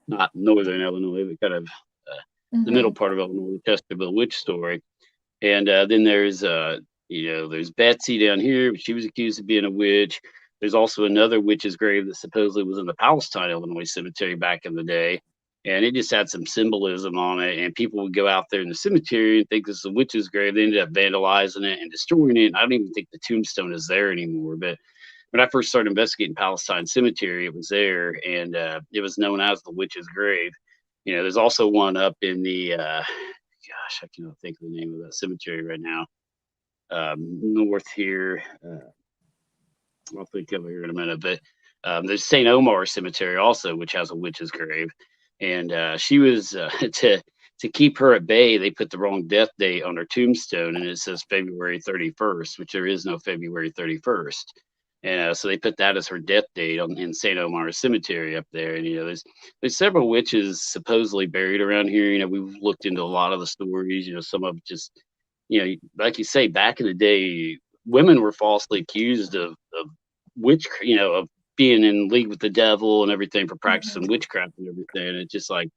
not northern Illinois, but kind of the middle part of Illinois, the Chesterville witch story. And then there's Betsy down here. She was accused of being a witch. There's also another witch's grave that supposedly was in the Palestine, Illinois cemetery back in the day. And it just had some symbolism on it. And people would go out there in the cemetery and think this is a witch's grave. They ended up vandalizing it and destroying it. And I don't even think the tombstone is there anymore. But when I first started investigating Palestine Cemetery, it was there. And it was known as the witch's grave. There's also one up in the gosh, I cannot think of the name of that cemetery right now. North here. I'll think of it here in a minute. But there's St. Omar Cemetery also, which has a witch's grave. And she was to keep her at bay. They put the wrong death date on her tombstone, and it says February 31st, which there is no February 31st. And so they put that as her death date in St. Omar Cemetery up there. And there's several witches supposedly buried around here. We've looked into a lot of the stories. Some of just like you say, back in the day, women were falsely accused of witch, of being in league with the devil and everything for practicing witchcraft and everything. And it's just like,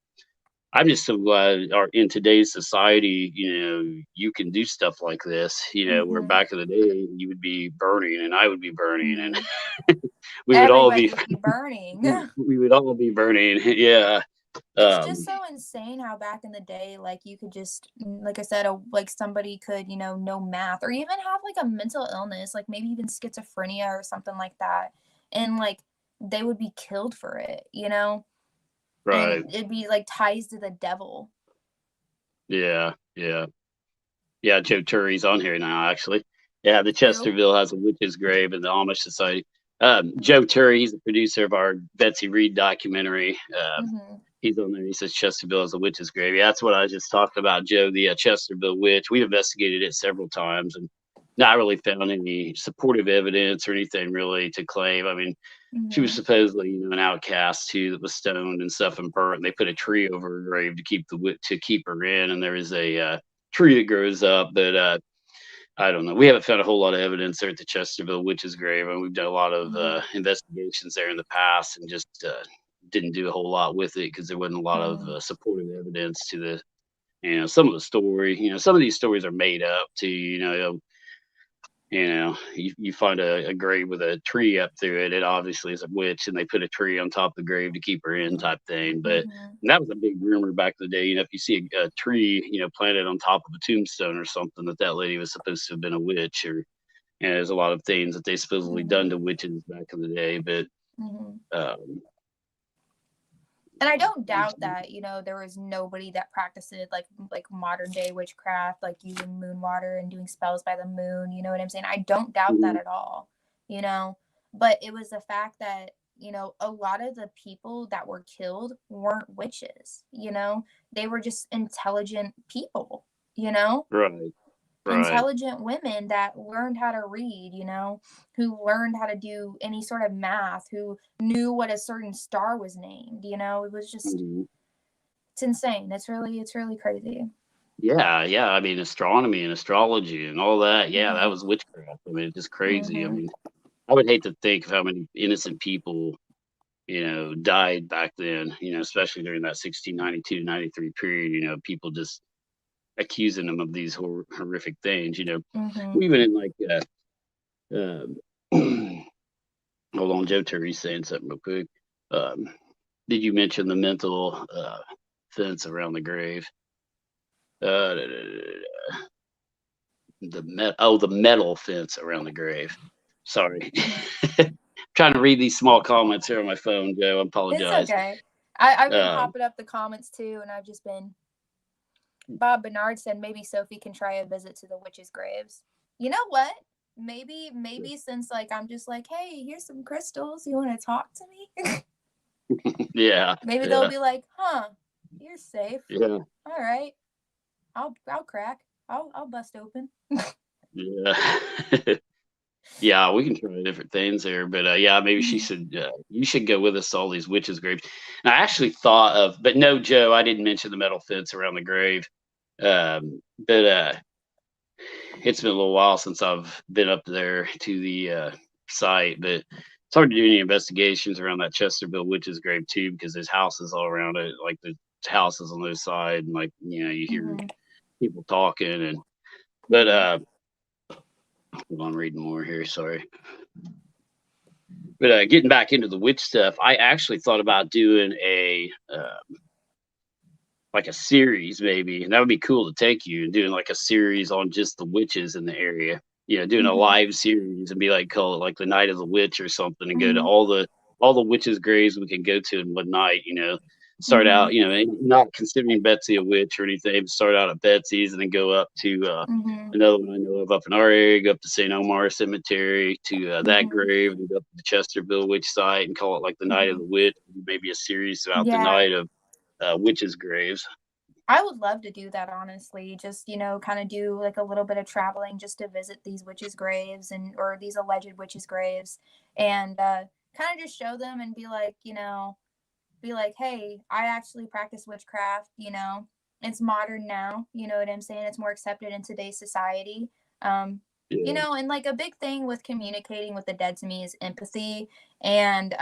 I'm just so glad in today's society, you can do stuff like this, where back in the day you would be burning and I would be burning and we would all be burning. We would all be burning. Yeah. It's just so insane how back in the day, like you could just, like I said, like somebody could, know math or even have like a mental illness, like maybe even schizophrenia or something like that. And like they would be killed for it, Right. And it'd be like ties to the devil. Yeah. Yeah. Yeah. Joe Turry's on here now, actually. Yeah. The Chesterville has a witch's grave in the Amish Society. Joe Turry, he's the producer of our Betsy Reed documentary. He's on there. He says Chesterville is a witch's grave. Yeah, that's what I was just talking about, Joe, the Chesterville witch. We've investigated it several times and not really found any supportive evidence or anything really to claim. I mean, she was supposedly, an outcast too that was stoned and stuff and burnt. And they put a tree over her grave to keep her in. And there is a tree that grows up, but I don't know. We haven't found a whole lot of evidence there at the Chesterville witch's grave, and we've done a lot of investigations there in the past, and just didn't do a whole lot with it because there wasn't a lot of supportive evidence to the, some of the story. Some of these stories are made up too. You find a grave with a tree up through it. It obviously is a witch, and they put a tree on top of the grave to keep her in, type thing. But that was a big rumor back in the day. If you see a tree, planted on top of a tombstone or something, that lady was supposed to have been a witch. Or there's a lot of things that they supposedly done to witches back in the day. But and I don't doubt that, there was nobody that practiced it like modern day witchcraft, like using moon water and doing spells by the moon. You know what I'm saying? I don't doubt that at all, but it was the fact that, a lot of the people that were killed weren't witches, they were just intelligent people, Right. Intelligent women that learned how to read, who learned how to do any sort of math, who knew what a certain star was named. It was just, it's insane. It's really crazy. Yeah. I mean, astronomy and astrology and all that. Yeah, that was witchcraft. I mean, it's just crazy. I mean, I would hate to think of how many innocent people, died back then, especially during that 1692-93 period, people just accusing them of these horrific things, even in like hold on, Joe Terry's saying something real quick. Did you mention the mental fence around the grave? The metal fence around the grave. Sorry. Trying to read these small comments here on my phone, Joe. I apologize. It's okay. I've been popping up the comments too, and I've just been. Bob Bernard said maybe Sophie can try a visit to the witches' graves. You know what? maybe since like I'm just like, hey, here's some crystals. You want to talk to me? Yeah. Maybe they'll Yeah. be like, huh, you're safe. Yeah. All right, I'll crack. I'll bust open. Yeah. Yeah, we can try different things there, but yeah, maybe she Mhm. should. You should go with us to all these witches' graves. And I actually thought of, but no, Joe, I didn't mention the metal fence around the grave. But it's been a little while since I've been up there to the site, but it's hard to do any investigations around that Chesterville witches' grave too because there's houses all around it, like the houses on those side, and like you hear Mhm. people talking and. But Mhm. hold on, reading more here. Sorry. But getting back into the witch stuff, I actually thought about doing a like a series maybe, and that would be cool to take you and doing like a series on just the witches in the area. Doing a Mhm. live series and be like call it like the night of the witch or something, and go to Mhm. all the witches' graves we can go to in one night. Start out, Mhm. not considering Betsy a witch or anything. Start out at Betsy's and then go up to Mhm. another one I know of up in our area. Go up to St. Omar Cemetery to that Mhm. grave, and go up to the Chesterville witch site and call it like the night of Mhm. the witch. Maybe a series throughout the Yeah. night of witches' graves. I would love to do that, honestly. Just, kind of do like a little bit of traveling just to visit these witches' graves and or these alleged witches' graves, and kind of just show them and be like, hey, I actually practice witchcraft. It's modern now. You know what I'm saying? It's more accepted in today's society. Um, Yeah, and like a big thing with communicating with the dead to me is empathy and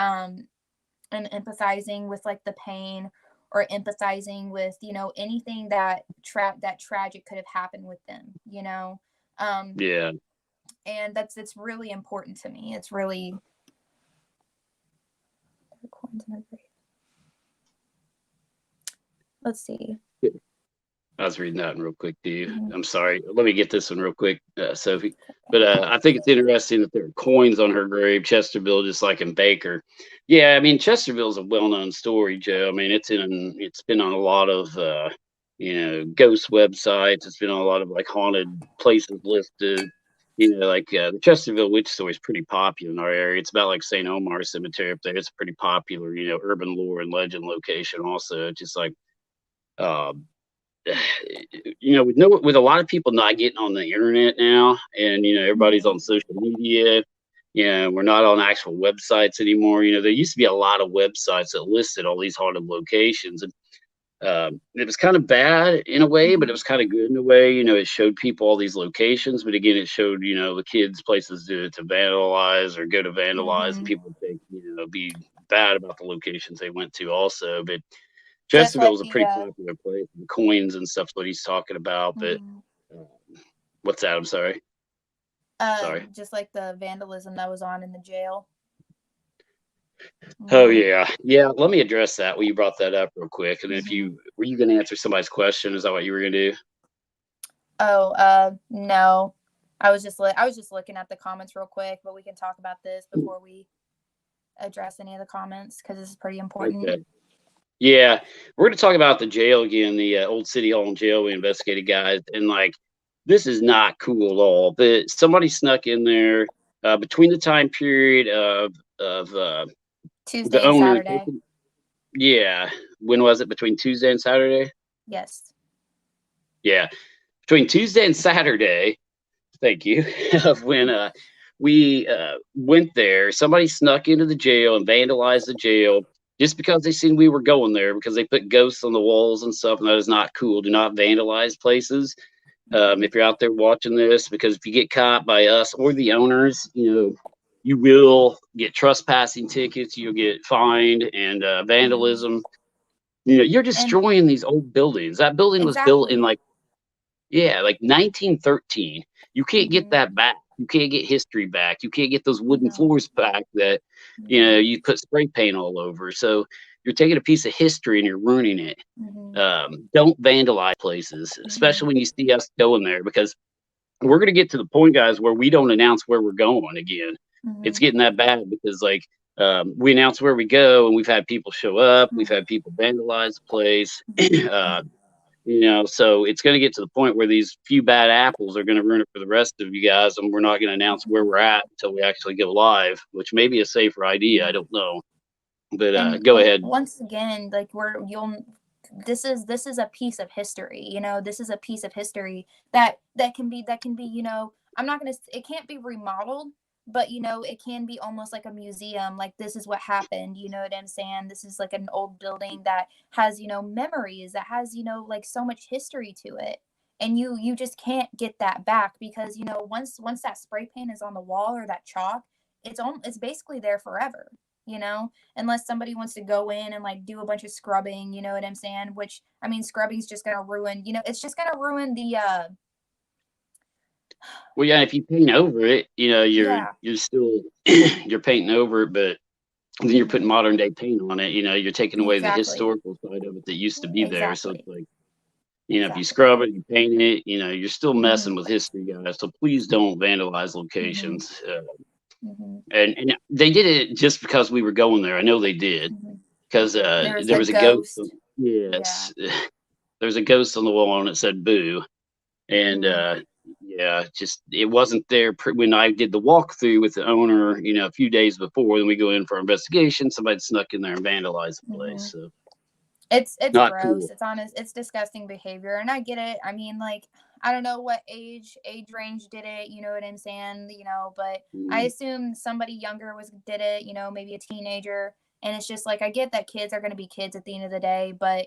empathizing with like the pain or empathizing with anything that tragic could have happened with them. um yeah. and that's it's really important to me. It's really let's see. I was reading that one real quick to you. Mhm. I'm sorry. Let me get this one real quick, Sophie. But I think it's interesting that there are coins on her grave, Chesterville, just like in Baker. Yeah, I mean Chesterville's a well-known story, Joe. I mean it's been on a lot of ghost websites. It's been on a lot of like haunted places listed. Like the Chesterville witch story is pretty popular in our area. It's about like St. Omar Cemetery up there. It's a pretty popular, urban lore and legend location. Also, just like um, with a lot of people not getting on the internet now, and everybody's Mhm. on social media. We're not on actual websites anymore. There used to be a lot of websites that listed all these haunted locations, and it was kind of bad in a way, but it Mhm. was kind of good in a way. It showed people all these locations, but again, it showed the kids places to vandalize or go to vandalize, and Mhm. people would think be bad about the locations they went to also, but Just Chesterville like is a the pretty popular place. The coins and stuff's what he's talking about. But mhm. uh, what's that? I'm sorry. Sorry. Just like the vandalism that was on in the jail. Oh Mhm. yeah, yeah. Let me address that. Well, you brought that up real quick, and if Mhm. you were you going to answer somebody's question? Is that what you were going to do? Oh, no. I was just looking at the comments real quick, but we can talk about this before we address any of the comments because this is pretty important. Okay. Yeah, we're going to talk about the jail again, the old City Hall and jail we investigated, guys, and like this is not cool at all. But somebody snuck in there between the time period of the Tuesday and owner. Saturday. Yeah, when was it? Between Tuesday and Saturday? Yes. Yeah, between Tuesday and Saturday. Thank you. Of when we went there, somebody snuck into the jail and vandalized the jail just because they seen we were going there because they put ghosts on the walls and stuff, and that is not cool. Do not vandalize places. Mhm. If you're out there watching this, because if you get caught by us or the owners, you will get trespassing tickets. You'll get fined and Mhm. vandalism. You're And destroying these old buildings. That building was built in exactly. like 1913. You can't get Mhm. that back. You can't get history back. You can't get those wooden No. floors back that No. you put spray paint all over. So you're taking a piece of history and you're ruining it. Mhm. Don't vandalize places, especially Mhm. when you see us going there, because we're going to get to the point, guys, where we don't announce where we're going again. It's Mhm. getting that bad because, like, we announce where we go, and we've had people show up. We've Mhm. had people vandalize the place. Mhm. So it's going to get to the point where these few bad apples are going to ruin it for the rest of you guys, and we're not going to announce where we're at until we actually go live, which may be a safer idea. I don't know, but And go ahead. once again, like this is a piece of history. This is a piece of history that can be I'm not gonna, it can't be remodeled, but it can be almost like a museum. Like, this is what happened, you know what I'm saying? This is like an old building that has memories, that has like so much history to it, and you just can't get that back, because once that spray paint is on the wall, or that chalk, it's basically there forever, unless somebody wants to go in and like do a bunch of scrubbing, you know what I'm saying? Which, I mean, scrubbing's just gonna ruin, it's just gonna ruin the Well, yeah, if you paint over it, you're still you're painting over it, but then you're putting modern day paint on it. You're taking away the historical side of it that used to be there. So it's like, if you scrub it, you paint it, you're still messing with history, guys. So please don't vandalize locations. And they did it just because we were going there. I know they did, because there was a ghost. Yes, there's a ghost on the wall, and it said "boo," and just it wasn't there when I did the walkthrough with the owner. A few days before, then we go in for investigation. Somebody snuck in there and vandalized the place. So it's not gross. cool. It's honest. It's disgusting behavior, and I get it. I mean, like, I don't know what age range did it. You know what I'm saying? But I assume somebody younger did it. Maybe a teenager. And it's just like, I get that kids are going to be kids at the end of the day, but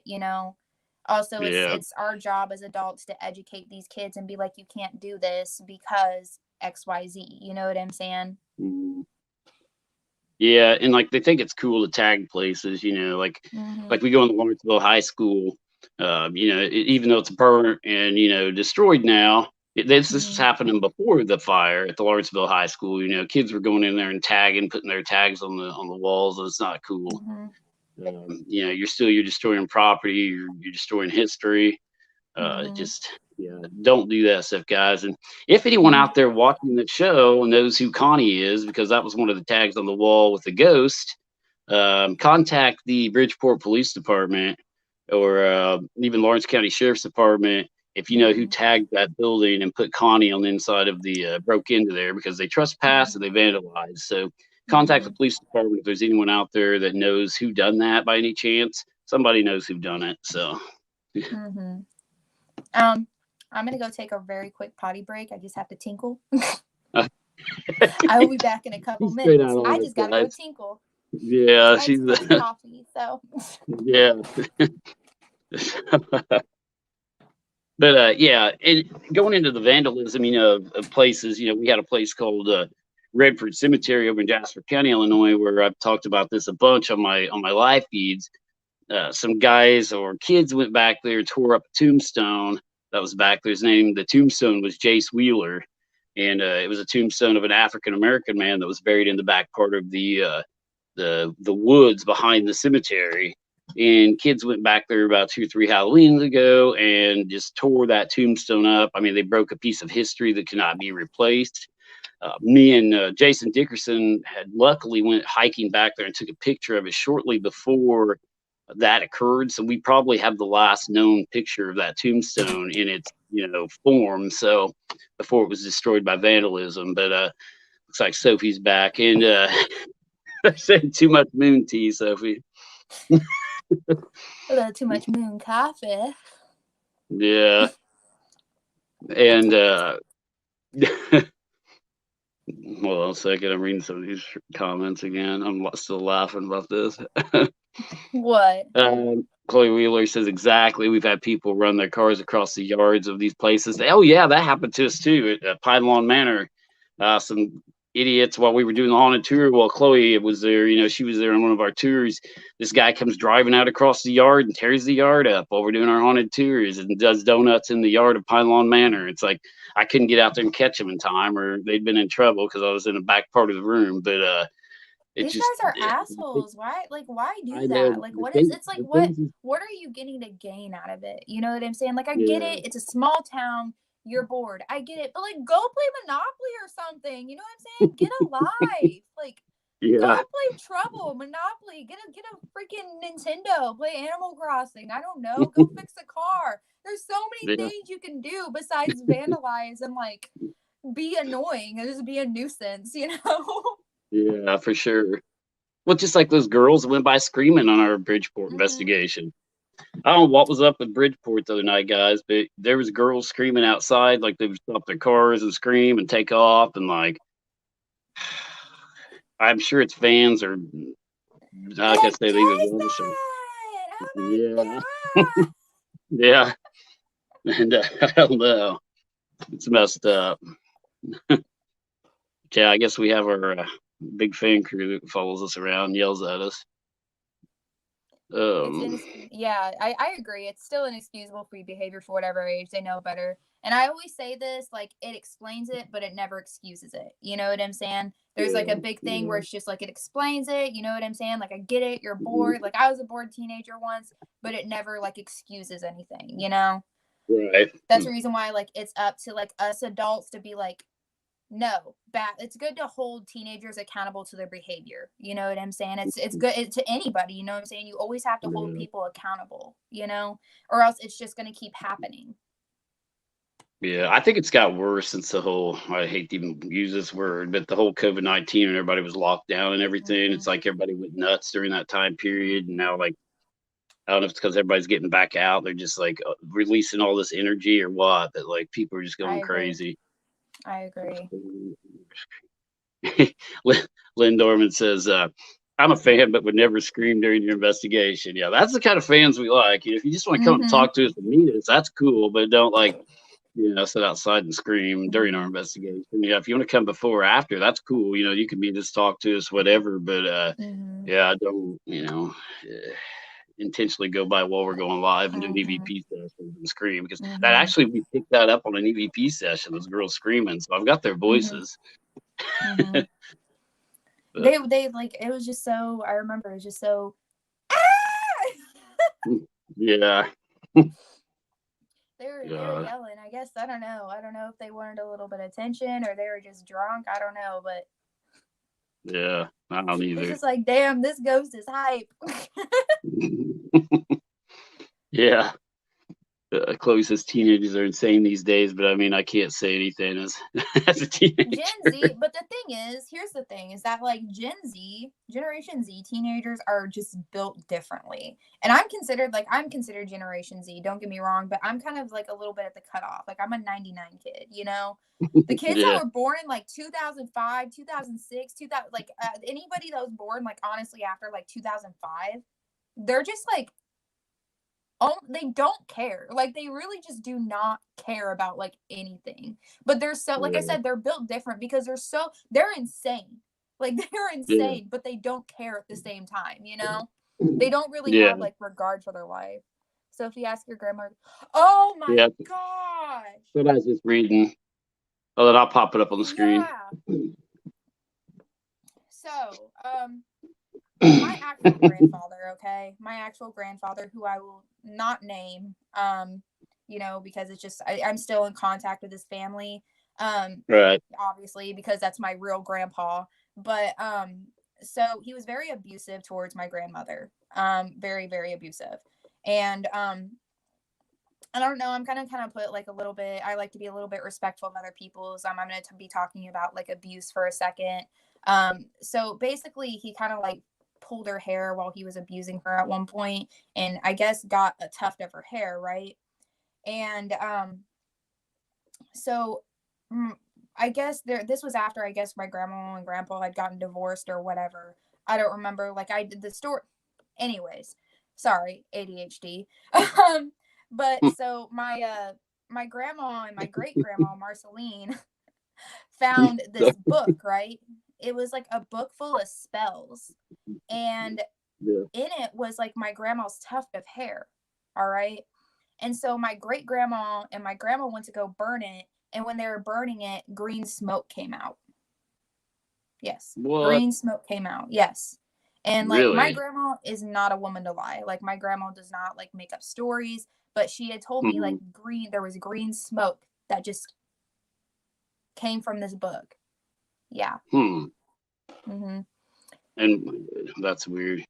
also it's our job as adults to educate these kids and be like, you can't do this because XYZ. You know what I'm saying? Yeah, and like they think it's cool to tag places, like we go in the Lawrenceville High School, even though it's burnt and destroyed now. This was happening before the fire at the Lawrenceville High School. Kids were going in there and tagging, putting their tags on the walls. It's not cool. You're destroying property. You're destroying history. Don't do that stuff, guys. And if anyone out there watching the show knows who Connie is, because that was one of the tags on the wall with the ghost, contact the Bridgeport Police Department, or even Lawrence County Sheriff's Department, if you know who tagged that building and put Connie on the inside of the broke into there, because they trespassed and they vandalized. So contact the police department if there's anyone out there that knows who done that by any chance. Somebody knows who done it. So I'm gonna go take a very quick potty break. I just have to tinkle. I will be back in a couple minutes. I just gotta go tinkle. Yeah, she's coffee. So yeah. But and going into the vandalism, of places, we had a place called Redford Cemetery over in Jasper County, Illinois, where I've talked about this a bunch on my live feeds. Some guys or kids went back there, tore up a tombstone that was back there. His name, the tombstone was Jace Wheeler, and it was a tombstone of an African American man that was buried in the back part of the woods behind the cemetery. And kids went back there about 2 or 3 Halloweens ago and just tore that tombstone up. I mean, they broke a piece of history that cannot be replaced. Me and Jason Dickerson had luckily went hiking back there and took a picture of it shortly before that occurred. So we probably have the last known picture of that tombstone in its, form. So before it was destroyed by vandalism. But looks like Sophie's back, and I said too much moon tea, Sophie. A little too much moon coffee. Yeah. And hold on a second, I'm reading some of these comments again. I'm still laughing about this. What? Chloe Wheeler says, exactly. We've had people run their cars across the yards of these places. Oh yeah, that happened to us too at Pine Lawn Manor. Some idiots, while we were doing the haunted tour, while Chloe was there, she was there on one of our tours. This guy comes driving out across the yard and tears the yard up while we're doing our haunted tours, and does donuts in the yard of Pine Lawn Manor. It's like I couldn't get out there and catch him in time, or they'd been in trouble because I was in the back part of the room. But these guys are assholes. Why do that? Like, what is, it's like, what are you getting to gain out of it? You know what I'm saying? Like, I get it. It's a small town. You're bored. I get it. But like, go play Monopoly or something. You know what I'm saying? Get a life. Like, Yeah. Go play Trouble, Monopoly, get a freaking Nintendo, play Animal Crossing. I don't know. Go fix a car. There's so many Yeah. things you can do besides vandalize and like be annoying and just be a nuisance, you know? Yeah, for sure. Well, just like those girls went by screaming on our Bridgeport Mhm. investigation. I don't know what was up with Bridgeport the other night, guys, but there was girls screaming outside, like they would stop their cars and scream and take off, and like I'm sure it's fans or They're like I like, say, these are Jason! wonderful. Oh my Yeah, god! yeah, and I don't know, it's messed up. Yeah, I guess we have our big fan crew that follows us around, and yells at us. It's Um, yeah, I agree. It's still inexcusable free behavior for whatever age they know better. And I always say this, like it explains it, but it never excuses it. You know what I'm saying? There's like a yeah, big thing where yeah, it's just like it explains it. You know what I'm saying? Like I get it, you're mhm, bored. Like I was a bored teenager once, but it never like excuses anything. You know? right. That's the reason why like it's up to like us adults to be like, no, bad. It's good to hold teenagers accountable to their behavior. You know what I'm saying? It's good to anybody. You know what I'm saying? You always have to hold Yeah. people accountable. You know, or else it's just gonna keep happening. Yeah, I think it's got worse since the whole, I hate to even use this word, but the whole COVID-19 and everybody was locked down and everything. Mm-hmm. It's like everybody went nuts during that time period. And now, like, I don't know if it's because everybody's getting back out. They're just like releasing all this energy or what, that like people are just I going agree. crazy. I agree. Lynn Lynn Dorman says, I'm a fan, but would never scream during your investigation. Yeah, that's the kind of fans we like. If you just want to come up and Mm-hmm. talk to us and meet us, that's cool, but don't like, sit outside and scream during our Mm-hmm. investigation. Yeah, if you want to come before or after, that's cool. You can meet us, talk to us, whatever. But Mm-hmm. yeah, I don't, intentionally go by while we're going live and do an Mm-hmm. EVP sessions and scream because that Mm-hmm. actually we picked that up on an EVP session. Those girls screaming, so I've got their Mm-hmm. voices. Mm-hmm. But They like it was just so. I remember it was just so. Ah! yeah, They were yeah, yelling. I guess I don't know. I don't know if they wanted a little bit of attention or they were just drunk. I don't know, but yeah. I don't it's either. just like, damn, this ghost is hype. Yeah. Chloe says teenagers are insane these days, but I mean, I can't say anything as as a Gen teenager. Z, but the thing is, here's the thing is that like Gen Z, Generation Z teenagers are just built differently. And I'm considered Generation Z, don't get me wrong, but I'm kind of like a little bit at the cutoff. Like I'm a 99 kid, you know? The kids that Yeah, were born in like 2005, 2006, 2000, like anybody that was born like honestly after like 2005, they're just like they don't care. Like they really just do not care about like anything. But they're so like I yeah, said, they're built different because they're insane. Like they're yeah, insane, but they don't care at the same time, you know? They don't really yeah, have like regard for their life. So if you ask your grandma, oh my yeah. gosh. So I was just reading. Oh, then I'll pop it up on the screen. Yeah. So, my actual grandfather, okay? My actual grandfather, who I will not name, because it's just I'm still in contact with his family. Right. Obviously, because that's my real grandpa. But so he was very abusive towards my grandmother. Very, very abusive. And I don't know. I'm kind of put like a little bit. I like to be a little bit respectful of other people's. I'm going to be talking about like abuse for a second. So basically, he kind of like pulled her hair while he was abusing her at one point, and I guess got a tuft of her hair, right? And so mm, I guess this was after I guess my grandma and grandpa had gotten divorced or whatever. I don't remember. Like I did the story. Anyways, sorry, ADHD. But so my grandma and my great grandma Marceline found this book, right? It was like a book full of spells, and Yeah. in it was like my grandma's tuft of hair. All right. And so my great grandma and my grandma went to go burn it. And when they were burning it, green smoke came out. Yes. What? Green smoke came out. Yes. And like my Really? grandma is not a woman to lie. Like my grandma does not like make up stories, but she had told me Hmm. like there was green smoke that just came from this book. Yeah. Hmm. Mm-hmm. And that's weird.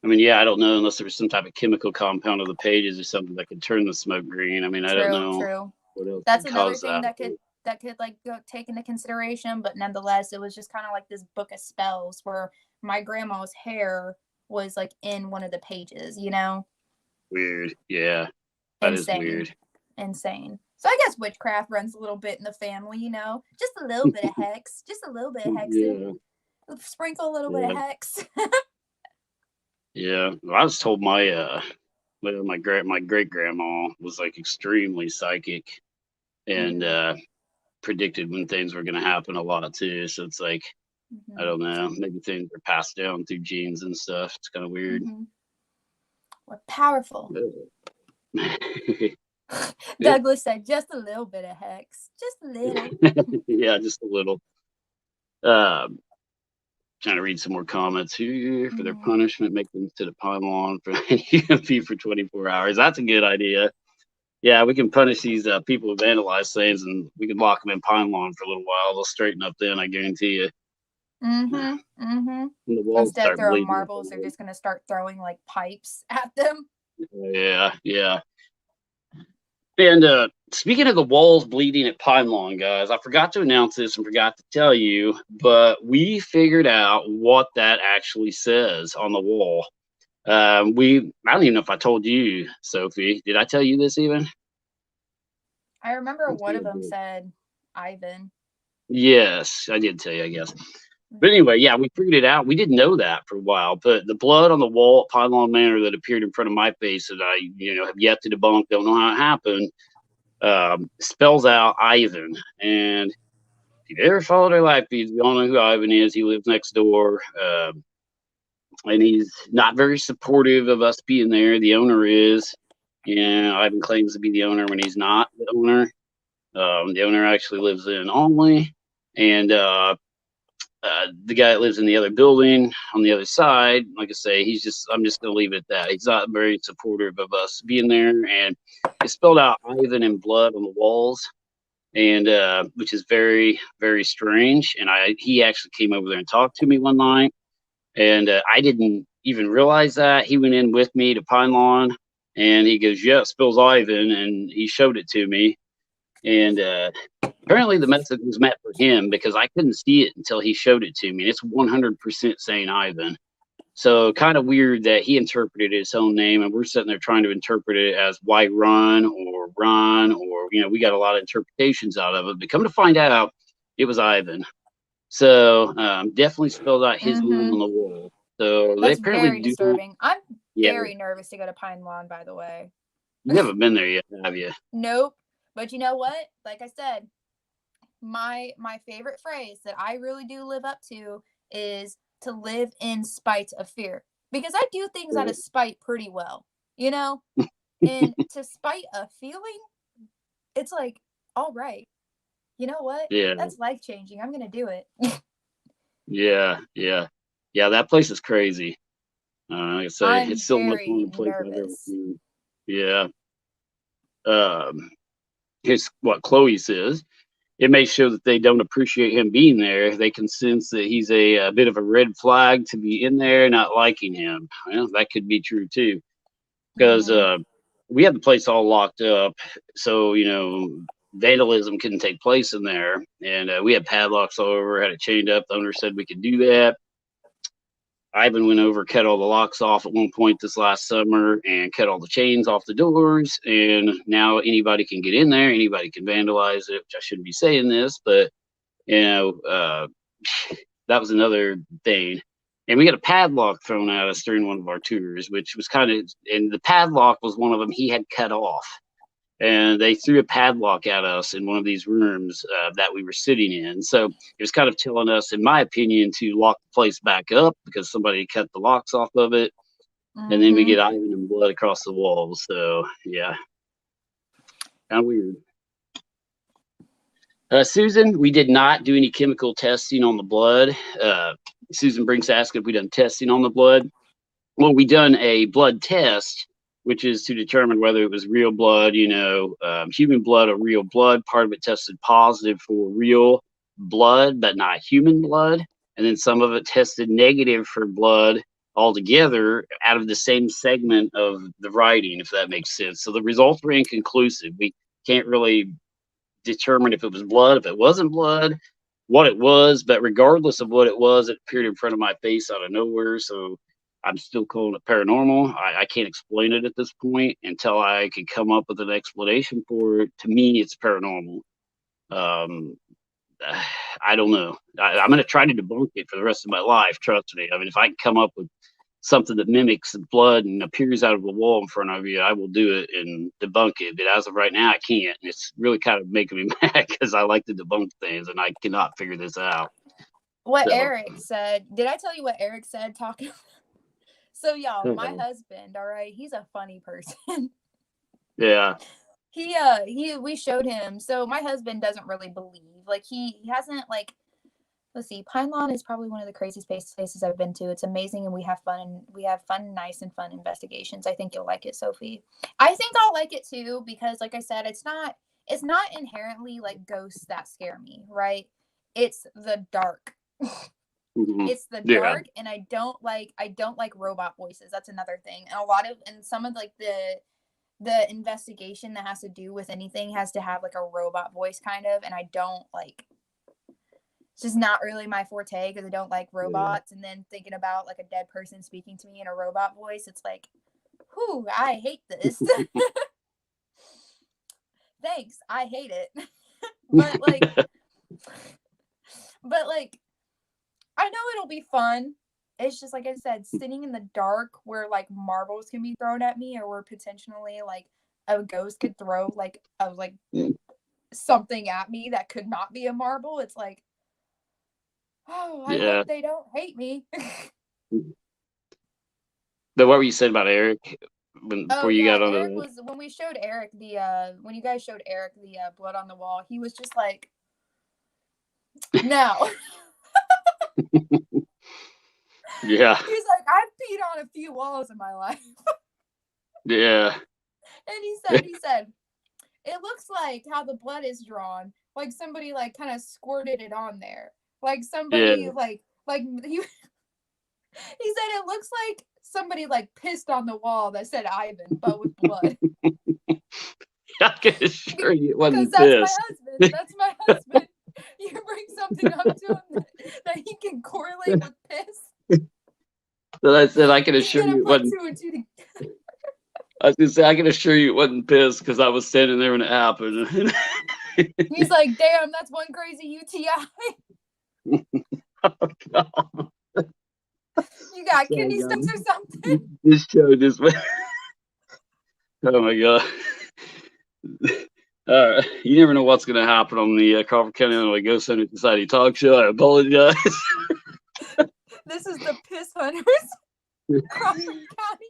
I mean, yeah, I don't know unless there was some type of chemical compound of the pages or something that could turn the smoke green. I mean, I don't know True. what else That's could another cause thing that. that could like go take into consideration, but nonetheless, it was just kind of like this book of spells where my grandma's hair was like in one of the pages, you know? Weird. Yeah, that is Insane. weird. Insane. So I guess witchcraft runs a little bit in the family, you know? Just a little bit of hex, just a little bit of hexing. Yeah, Sprinkle a little bit of yeah, hex. yeah. Well, I was told my great grandma was like extremely psychic and Mm-hmm. predicted when things were going to happen a lot too. So it's like I Mm-hmm. don't know, maybe things are passed down through genes and stuff. It's kind of weird. Mm-hmm. We're powerful. Yeah. Douglas said, just a little bit of hex. Just a little. Yeah, just a little. Um, Trying to read some more comments here. For their Mm-hmm. punishment, make them sit upon lawn for EMP for 24 hours. That's a good idea. Yeah, we can punish these people who vandalize things, and we can lock them in pine lawn for a little while. They'll straighten up then, I guarantee you. Mm-hmm. Mm-hmm. When the walls Instead of start throwing bleeding. marbles, they're just going to start throwing like pipes at them. Yeah, yeah. And speaking of the walls bleeding at Pine Lawn, guys, I forgot to announce this and forgot to tell you, but we figured out what that actually says on the wall. I don't even know if I told you, Sophie. Did I tell you this even? I remember I one think of I them did. said, Ivan. Yes, I did tell you, I guess. But Mm-hmm. anyway, yeah, we figured it out. We didn't know that for a while, but the blood on the wall at Pine Lawn Manor that appeared in front of my face that I, have yet to debunk, don't know how it happened, spells out Ivan. And if you've ever followed our life feeds, we all know who Ivan is. He lives next door. And he's not very supportive of us being there. The owner is. Ivan claims to be the owner when he's not the owner. The owner actually lives in Olney. And the guy that lives in the other building on the other side, like I say, I'm just going to leave it at that. He's not very supportive of us being there. And it spelled out Ivan in blood on the walls, and which is very, very strange. And he actually came over there and talked to me one night, and I didn't even realize that. He went in with me to Pine Lawn, and he goes, "Yeah, it spells Ivan," and he showed it to me. And apparently the message was meant for him because I couldn't see it until he showed it to me. It's 100% saying Ivan. So kind of weird that he interpreted his own name, and we're sitting there trying to interpret it as White Run or Run, or we got a lot of interpretations out of it. But come to find out, it was Ivan. So definitely spelled out his name Mm-hmm. on the wall. So they That's apparently very do not. disturbing. I'm Yeah, very nervous to go to Pine Lawn, by the way. you haven't been there yet, have you? Nope. But you know what? Like I said, my favorite phrase that I really do live up to is to live in spite of fear. Because I do things out of Right. spite pretty well, you know? And to spite a feeling, it's like, all right, you know what? Yeah, That's life changing. I'm gonna do it. yeah, yeah, yeah. That place is crazy. Like I say, I'm it's still the most very haunted place I've ever nervous. seen. Yeah. Um, Here's what Chloe says. It may show that they don't appreciate him being there. They can sense that he's a bit of a red flag to be in there, not liking him. Well, that could be true too, because Mm-hmm. we had the place all locked up, so vandalism couldn't take place in there, and we had padlocks all over, had it chained up. The owner said we could do that. Ivan went over, cut all the locks off at one point this last summer, and cut all the chains off the doors. And now anybody can get in there, anybody can vandalize it. Which I shouldn't be saying this, but you know, uh, that was another thing. And we got a padlock thrown at us during one of our tours, which was and the padlock was one of them he had cut off. And they threw a padlock at us in one of these rooms that we were sitting in. So it was kind of telling us, in my opinion, to lock the place back up because somebody cut the locks off of it. And then we Mm-hmm. get Ivan and blood across the walls. So yeah, kind of weird. Susan, we did not do any chemical testing on the blood. Susan Brinks asked if we done testing on the blood. Well, we done a blood test, which is to determine whether it was real blood, human blood or real blood. Part of it tested positive for real blood, but not human blood. and then some of it tested negative for blood altogether out of the same segment of the writing, if that makes sense. So the results were inconclusive. We can't really determine if it was blood, if it wasn't blood, what it was. But regardless of what it was, it appeared in front of my face out of nowhere. So I'm still calling it paranormal. I can't explain it at this point until I could come up with an explanation for it. To me, it's paranormal. I don't know. I'm going to try to debunk it for the rest of my life. Trust me. I mean, if I can come up with something that mimics blood and appears out of the wall in front of you, I will do it and debunk it. But as of right now, I can't. And it's really kind of making me mad because I like to debunk things and I cannot figure this out. What Eric said. Did I tell you what Eric said talking? So y'all, my husband, all right, he's a funny person. Yeah. We showed him. So my husband doesn't really believe. Like he hasn't like, let's see, Pine Lawn is probably one of the craziest places I've been to. It's amazing, and we have fun, nice and fun investigations. I think you'll like it, Sophie. I think I'll like it too, because like I said, it's not inherently like ghosts that scare me, right? It's the dark. It's the dark, and I don't like robot voices. That's another thing. And some of like the investigation that has to do with anything has to have like a robot voice kind of, and I don't like, it's just not really my forte because I don't like robots. And then thinking about like a dead person speaking to me in a robot voice, it's like, whew, I hate this. Thanks, I hate it. but like I know it'll be fun. It's just like I said, sitting in the dark where like marbles can be thrown at me, or where potentially like a ghost could throw like something at me that could not be a marble. It's like, oh, I hope they don't hate me. But what were you saying about Eric before you got on Eric was, when we showed Eric when you guys showed Eric the blood on the wall, he was just like, no. Yeah. He's like, I've peed on a few walls in my life. Yeah. And he said, it looks like how the blood is drawn, like somebody like kind of squirted it on there. Like somebody like he said it looks like somebody like pissed on the wall that said Ivan, but with blood. I can assure you it wasn't piss. That's my husband. You bring something up to him that he can correlate with piss. So I said I can assure you it wasn't. I was gonna say I can assure you it wasn't piss because I was standing there when it happened. He's like, damn, that's one crazy UTI. Oh God. You got kidney stones or something? This show just went. Oh my God. All right. You never know what's going to happen on the Crawford County Illinois Ghost Hunter Society talk show. I apologize. This is the Piss Hunters. Crawford County.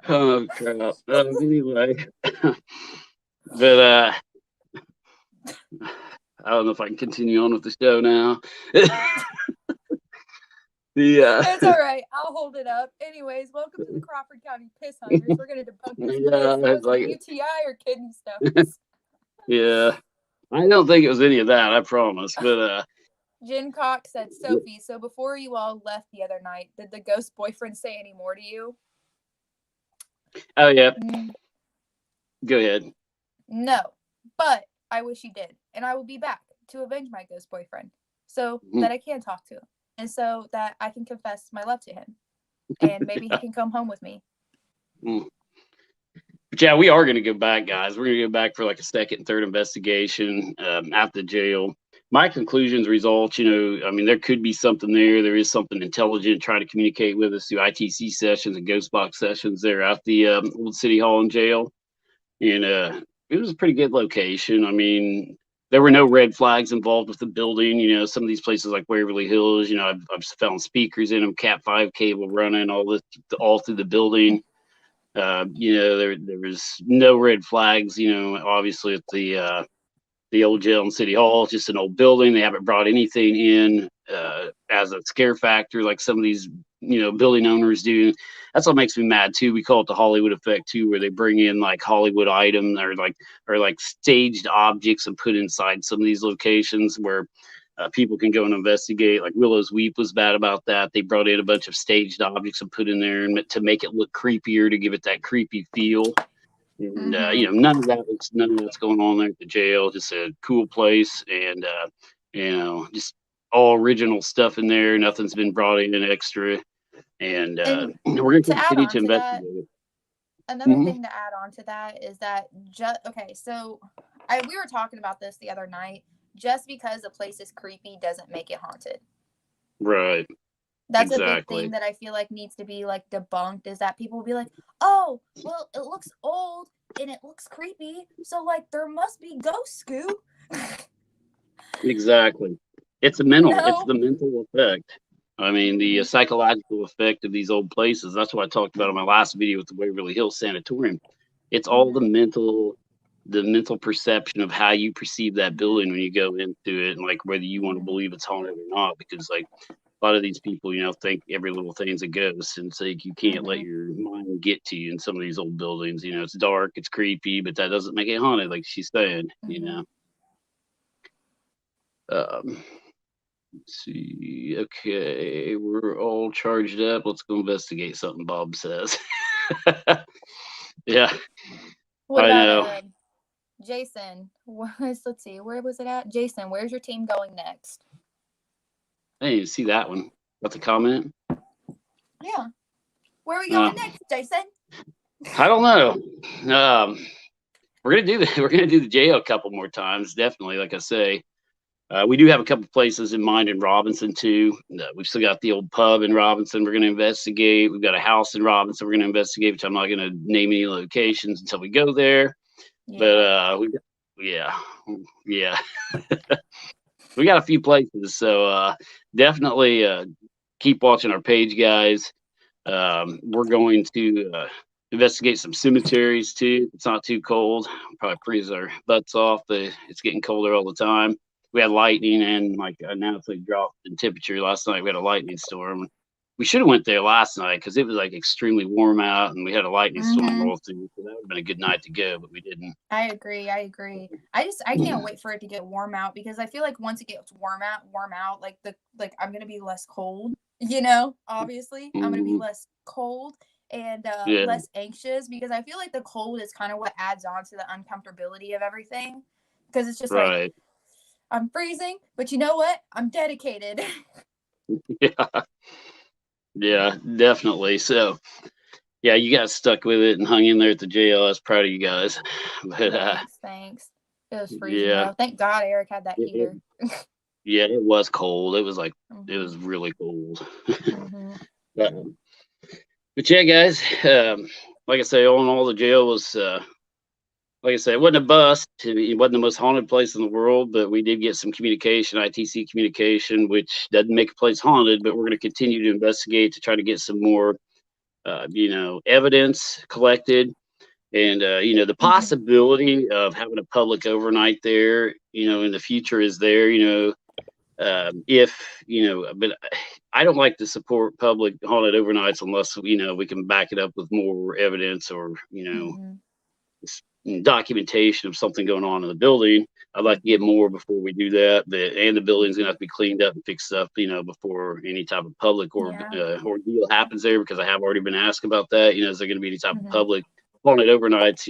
Oh crap. Anyway. But I don't know if I can continue on with the show now. It's all right. I'll hold it up. Anyways, welcome to the Crawford County Piss Hunters. We're going to debunk this piss. Was it UTI or kidney stones? Yeah. I don't think it was any of that, I promise. But Jen Cox said, Sophie, so before you all left the other night, did the ghost boyfriend say any more to you? Oh, yeah. Go ahead. No, but I wish he did. And I will be back to avenge my ghost boyfriend so that I can talk to him. And so that I can confess my love to him. And maybe he can come home with me. But yeah, we are going to go back, guys. We're going to go back for like a second and third investigation at the jail. My conclusions, results, I mean, there could be something there. There is something intelligent trying to communicate with us through ITC sessions and ghost box sessions there at the old City Hall and jail. And it was a pretty good location. I mean, there were no red flags involved with the building. Some of these places like Waverly Hills, I've found speakers in them, Cat 5 cable running, all through the building. There was no red flags, obviously at the old jail in City Hall. It's just an old building. They haven't brought anything in as a scare factor, like some of these, building owners do. That's what makes me mad too. We call it the Hollywood effect too, where they bring in like Hollywood items or staged objects and put inside some of these locations where people can go and investigate. Like Willow's Weep was bad about that. They brought in a bunch of staged objects and put in there and to make it look creepier, to give it that creepy feel. And none of that's going on there at the jail. Just a cool place, and just all original stuff in there. Nothing's been brought in extra, and we're going to continue to investigate it. Another thing to add on to that is that so we were talking about this the other night. Just because a place is creepy doesn't make it haunted. Right. That's a big thing that I feel like needs to be like debunked, is that people will be like, oh, well, it looks old and it looks creepy, so like there must be ghosts, Scoop. Exactly. It's the mental effect. I mean, the psychological effect of these old places. That's what I talked about in my last video with the Waverly Hills Sanatorium. It's all the mental perception of how you perceive that building when you go into it, and like whether you want to believe it's haunted or not, because like a lot of these people, think every little thing's a ghost, and it's like you can't let your mind get to you in some of these old buildings. It's dark, it's creepy, but that doesn't make it haunted, like she's saying. Let's see. Okay, we're all charged up. Let's go investigate something, Bob says. Yeah. What about Jason? Let's see, where was it at? Jason, where's your team going next? I didn't even see that one. What's a comment? Yeah. Where are we going next, Jason? I don't know. We're gonna do the jail a couple more times, definitely. Like I say, we do have a couple places in mind in Robinson too. We've still got the old pub in Robinson we're gonna investigate. We've got a house in Robinson we're gonna investigate, which I'm not gonna name any locations until we go there. Yeah. But we got a few places, so definitely keep watching our page, guys. We're going to investigate some cemeteries too. It's not too cold. We'll probably freeze our butts off, but it's getting colder all the time. We had lightning, and now it's dropped in temperature. Last night we had a lightning storm. We should have went there last night because it was extremely warm out, and we had a lightning storm roll through. So that would have been a good night to go, but we didn't. I agree. I can't wait for it to get warm out, because I feel like once it gets warm out, I'm gonna be less cold. Obviously, I'm gonna be less cold and less anxious, because I feel like the cold is kind of what adds on to the uncomfortability of everything, because it's just like I'm freezing, but you know what? I'm dedicated. Yeah, definitely. So, yeah, you guys stuck with it and hung in there at the jail. I was proud of you guys. But thanks. It was freezing though. Thank God Eric had that heater. Yeah, it was cold. It was it was really cold. But yeah, guys, like I say, all in all, the jail was like I said, it wasn't a bust. It wasn't the most haunted place in the world, but we did get some communication, ITC communication, which doesn't make a place haunted, but we're going to continue to investigate to try to get some more, evidence collected. And, the possibility of having a public overnight there, in the future is there, but I don't like to support public haunted overnights unless, we can back it up with more evidence or, documentation of something going on in the building. I'd like to get more before we do that. And the building's gonna have to be cleaned up and fixed up, before any type of public ordeal happens there, because I have already been asked about that. Is there gonna be any type of public haunted overnights,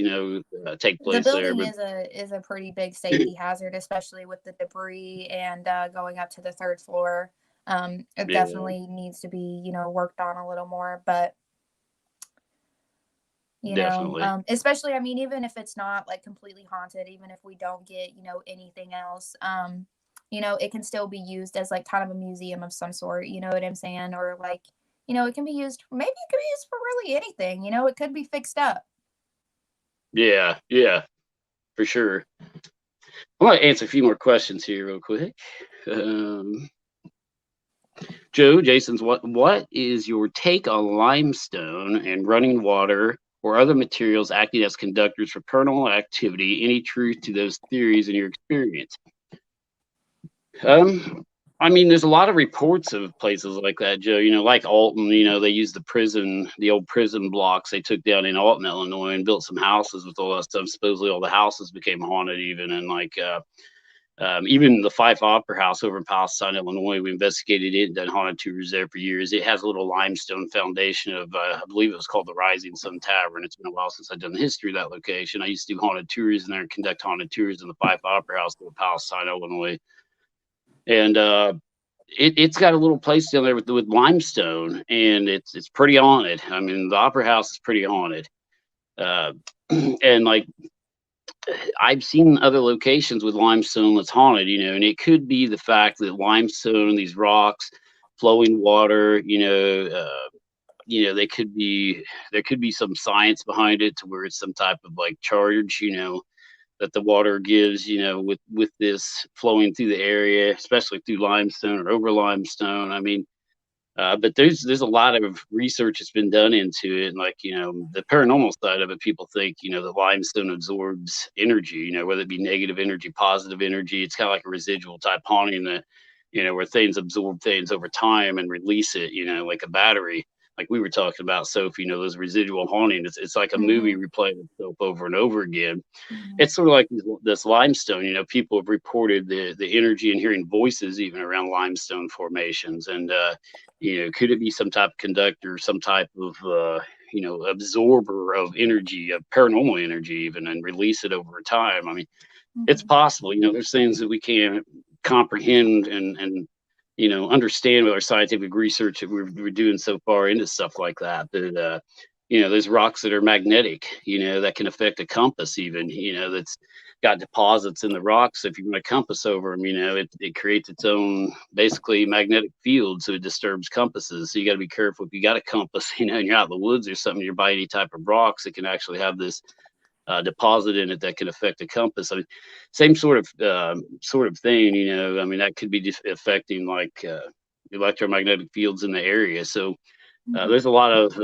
take place there? The building is a pretty big safety hazard, especially with the debris and going up to the third floor. It definitely needs to be, worked on a little more, but especially, I mean, even if it's not completely haunted, even if we don't get, anything else, it can still be used as kind of a museum of some sort, you know what I'm saying? Or it can be used, maybe it could be used for really anything, it could be fixed up. Yeah, for sure. I want to answer a few more questions here real quick. Jason's, what is your take on limestone and running water or other materials acting as conductors for paranormal activity? Any truth to those theories in your experience? I mean, there's a lot of reports of places like that, Joe. Like Alton. They used the old prison blocks they took down in Alton, Illinois, and built some houses with all that stuff. Supposedly, all the houses became haunted, even, and even the Fife Opera House over in Palestine, Illinois. We investigated it and done haunted tours there for years. It has a little limestone foundation of, I believe it was called the Rising Sun Tavern. It's been a while since I've done the history of that location. I used to do haunted tours in there and conduct haunted tours in the Fife Opera House in Palestine, Illinois. And it's got a little place down there with limestone, and it's pretty haunted. I mean, the Opera House is pretty haunted. And like, I've seen other locations with limestone that's haunted, and it could be the fact that limestone, these rocks, flowing water, there could be some science behind it to where it's some type of like charge, that the water gives, with this flowing through the area, especially through limestone or over limestone. I mean, but there's a lot of research that's been done into it, and like the paranormal side of it, people think that limestone absorbs energy, whether it be negative energy, positive energy. It's kind of like a residual type haunting that where things absorb things over time and release it, like a battery, like we were talking about, Sophie. Those residual haunting. It's like a movie replaying itself over and over again. It's sort of like this limestone. People have reported the energy and hearing voices even around limestone formations, and could it be some type of conductor, some type of absorber of energy, of paranormal energy even, and release it over time? I mean, it's possible. There's things that we can't comprehend and understand with our scientific research that we're doing so far into stuff like that. But there's rocks that are magnetic, that can affect a compass even, that's got deposits in the rocks. If you're going to compass over them, it creates its own basically magnetic field, so it disturbs compasses. So you got to be careful if you got a compass, and you're out in the woods or something, you're by any type of rocks, it can actually have this deposit in it that can affect a compass. I mean, same sort of thing, I mean, that could be affecting like electromagnetic fields in the area. So there's a lot of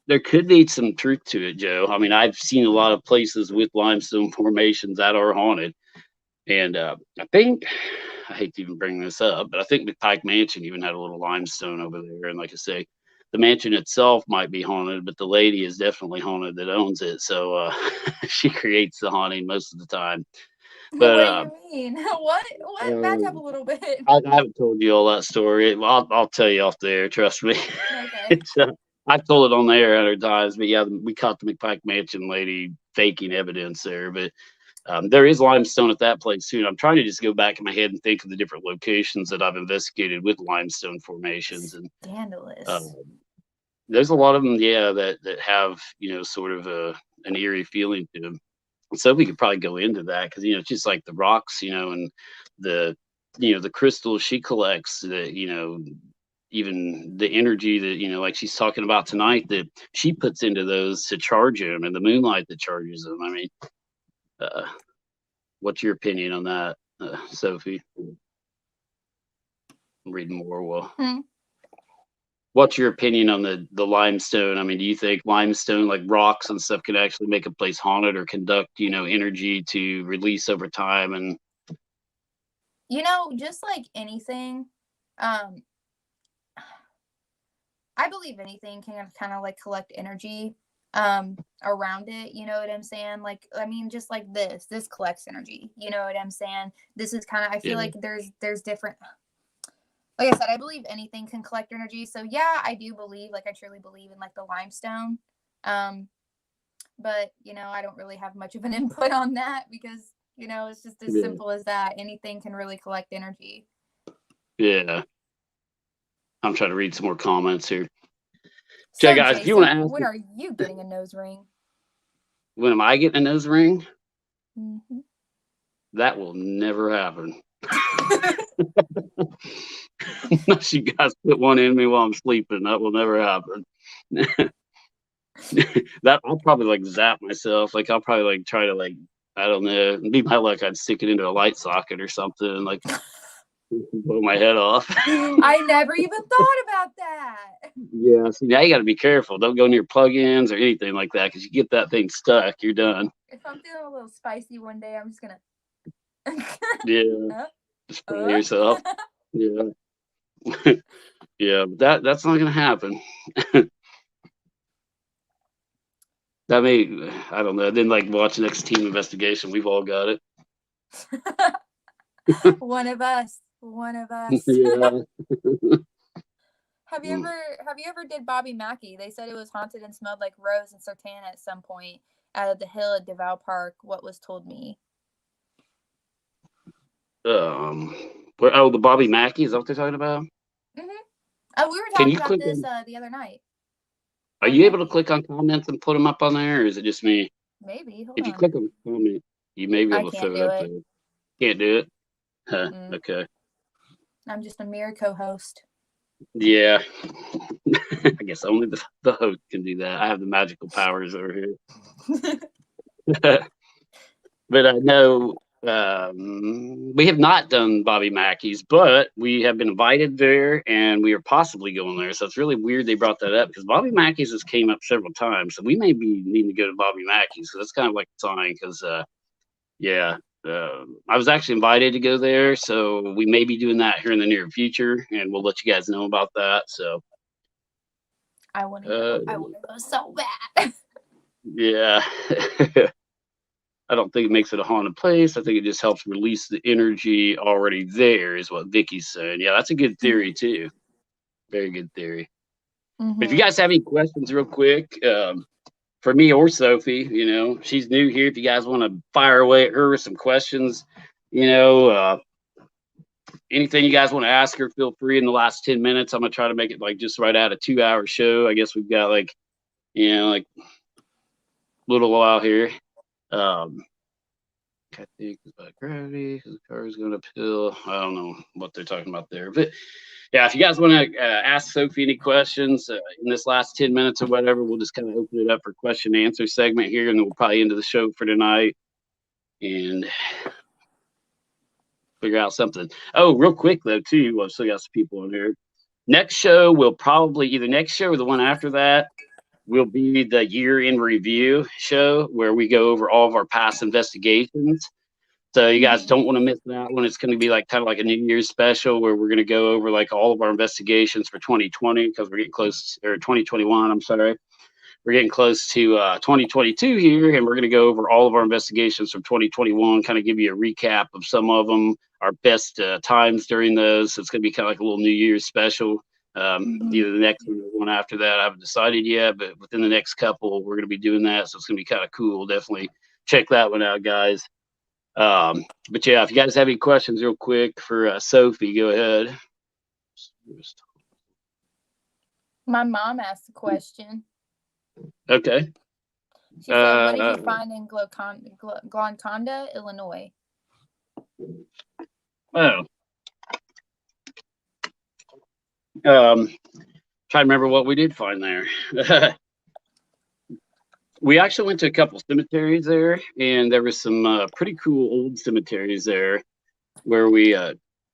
there could be some truth to it, Joe. I mean, I've seen a lot of places with limestone formations that are haunted. And I think, I hate to even bring this up, but I think McPike Mansion even had a little limestone over there. And like I say, the mansion itself might be haunted, but the lady is definitely haunted that owns it. So she creates the haunting most of the time. But what do you mean? What? Back up a little bit. I haven't told you all that story. Well, I'll tell you off there. Trust me. Okay. I've told it on the air 100 times, but yeah, we caught the McPike Mansion lady faking evidence there. But there is limestone at that place too. And I'm trying to just go back in my head and think of the different locations that I've investigated with limestone formations. And Scandalous. there's a lot of them, yeah, that have sort of an eerie feeling to them. So we could probably go into that because it's just like the rocks, and the the crystals she collects, that even the energy that like she's talking about tonight, that she puts into those to charge them, and the moonlight that charges them. I mean, what's your opinion on that, Sophie? I'm reading more. Well, what's your opinion on the limestone? I mean, do you think limestone, like rocks and stuff, can actually make a place haunted or conduct energy to release over time? And just like anything, I believe anything can kind of like collect energy around it. You know what I'm saying? Like, I mean, just like this collects energy. You know what I'm saying? This is kind of, I feel like there's different, like I said, I believe anything can collect energy. So yeah, I do believe, like I truly believe in like the limestone. But I don't really have much of an input on that because it's just as simple as that. Anything can really collect energy. Yeah. I'm trying to read some more comments here. So, guys, Jason, if you want to ask, when are you getting a nose ring? When am I getting a nose ring? Mm-hmm. That will never happen. Unless you guys put one in me while I'm sleeping, that will never happen. That I'll probably like zap myself. Like I'll probably like try to like, I don't know, it'd be my luck, I'd stick it into a light socket or something and like blow my head off. I never even thought about that. Yeah, so now you got to be careful. Don't go near plug-ins or anything like that, because you get that thing stuck, you're done. If I'm feeling a little spicy one day, I'm just gonna Yeah, just spray yourself. Yeah. Yeah, but that's not gonna happen. I mean, I don't know. I didn't like watch Next Team Investigation. We've all got it. One of us. One of us. Yeah. Have you ever did Bobby Mackey? They said it was haunted and smelled like rose and sultana at some point out of the hill at DeVal Park. What was told me. The Bobby Mackey, is that what they're talking about? Mm-hmm. Oh, we were Can talking you about click this on, the other night. are Bobby you able to Mackey. click on comments and put them up on there, or is it just me? Maybe. Hold If you on. click on comment, you may be I able to can't throw it do up it. there. Can't do it? Huh, okay. I'm just a mere co-host. Yeah. I guess only the host can do that. I have the magical powers over here. But I know we have not done Bobby Mackey's, but we have been invited there and we are possibly going there. So it's really weird they brought that up because Bobby Mackey's has came up several times. So we may be needing to go to Bobby Mackey's. So that's kind of like a sign because, yeah, I was actually invited to go there. So we may be doing that here in the near future and we'll let you guys know about that. So I want to go. I want to go so bad. Yeah. I don't think it makes it a haunted place. I think it just helps release the energy already there, is what Vicky's saying. Yeah, that's a good theory too. Very good theory. But if you guys have any questions, real quick, for me or Sophie, she's new here. If you guys want to fire away at her with some questions, anything you guys want to ask her, feel free in the last 10 minutes. I'm gonna try to make it like just right out a 2-hour show. I guess we've got like a little while here. I think it's about gravity because the car is going uphill. I don't know what they're talking about there, but yeah, if you guys want to ask Sophie any questions in this last 10 minutes or whatever, we'll just kind of open it up for question and answer segment here, and then we'll probably end the show for tonight and figure out something. Oh, real quick though, too, I've still got some people on here. Next show will probably either next show or the one after that will be the year in review show where we go over all of our past investigations. So you guys don't want to miss that one. It's going to be like kind of like a New Year's special where we're going to go over like all of our investigations for 2020 because we're getting close, or 2021. I'm sorry, we're getting close to 2022 here, and we're going to go over all of our investigations from 2021. Kind of give you a recap of some of them, our best times during those. So it's going to be kind of like a little New Year's special. Either the next one or the one after that, I haven't decided yet, but within the next couple, we're going to be doing that. So it's going to be kind of cool. Definitely check that one out, guys. But yeah, if you guys have any questions real quick for Sophie, go ahead. My mom asked a question. Okay. She said, what did you find in Golconda, Illinois? Oh. Trying to remember what we did find there. We actually went to a couple cemeteries there, and there was some pretty cool old cemeteries there where we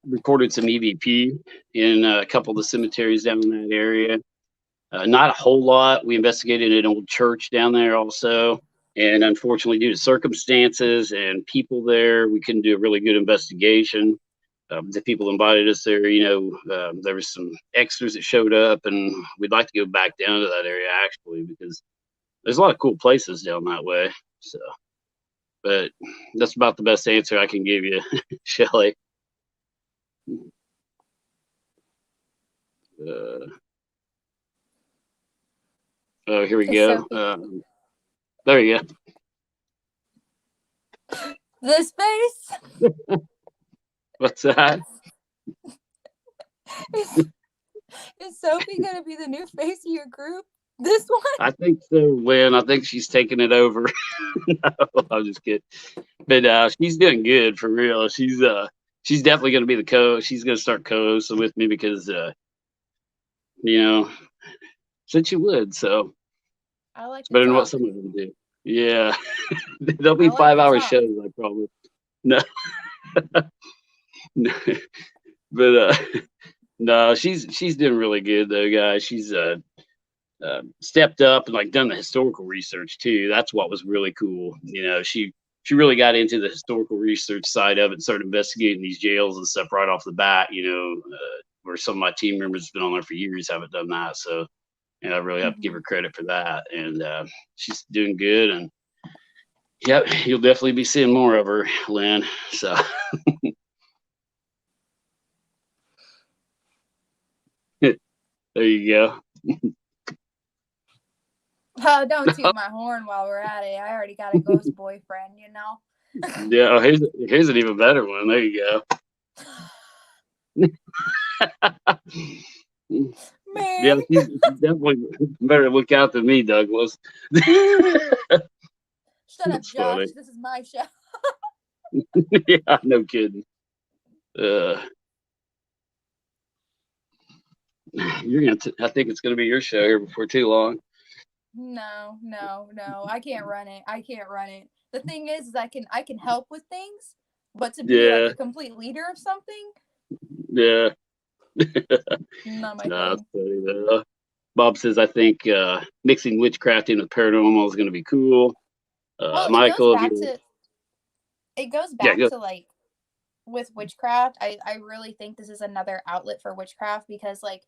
recorded some EVP in a couple of the cemeteries down in that area. Not a whole lot. We investigated an old church down there also, and unfortunately, due to circumstances and people there, we couldn't do a really good investigation. The people invited us there, there was some extras that showed up, and we'd like to go back down to that area actually because there's a lot of cool places down that way. So, but that's about the best answer I can give you, Shelly. Oh, here we go. There you go. This face? What's that? Is Sophie going to be the new face of your group? This one? I think so, Lynn. I think she's taking it over. No, I'm just kidding. But she's doing good for real. She's definitely going to be the co-host. She's going to start co-hosting with me because, said she would. So I like it's better than what talk. some of them do. Yeah. They'll be I like 5-hour talk. shows, I promise. No. No. But no, she's doing really good though, guys. She's stepped up and like done the historical research too. That's what was really cool. She she really got into the historical research side of it and started investigating these jails and stuff right off the bat, where some of my team members have been on there for years haven't done that. So, I really have to give her credit for that. And she's doing good. And yep, you'll definitely be seeing more of her, Lynn. So there you go. Don't toot my horn while we're at it. I already got a ghost boyfriend, Yeah, here's an even better one. There you go. Man. Yeah, you definitely better look out than me, Douglas. Shut up, Josh. Funny. This is my show. Yeah, no kidding. I think it's gonna be your show here before too long. No. I can't run it. The thing is I can help with things, but to be like a complete leader of something. Yeah. Not my thing. Bob says, I think mixing witchcraft in with paranormal is going to be cool. Well, Michael, it goes back to like with witchcraft. I really think this is another outlet for witchcraft because like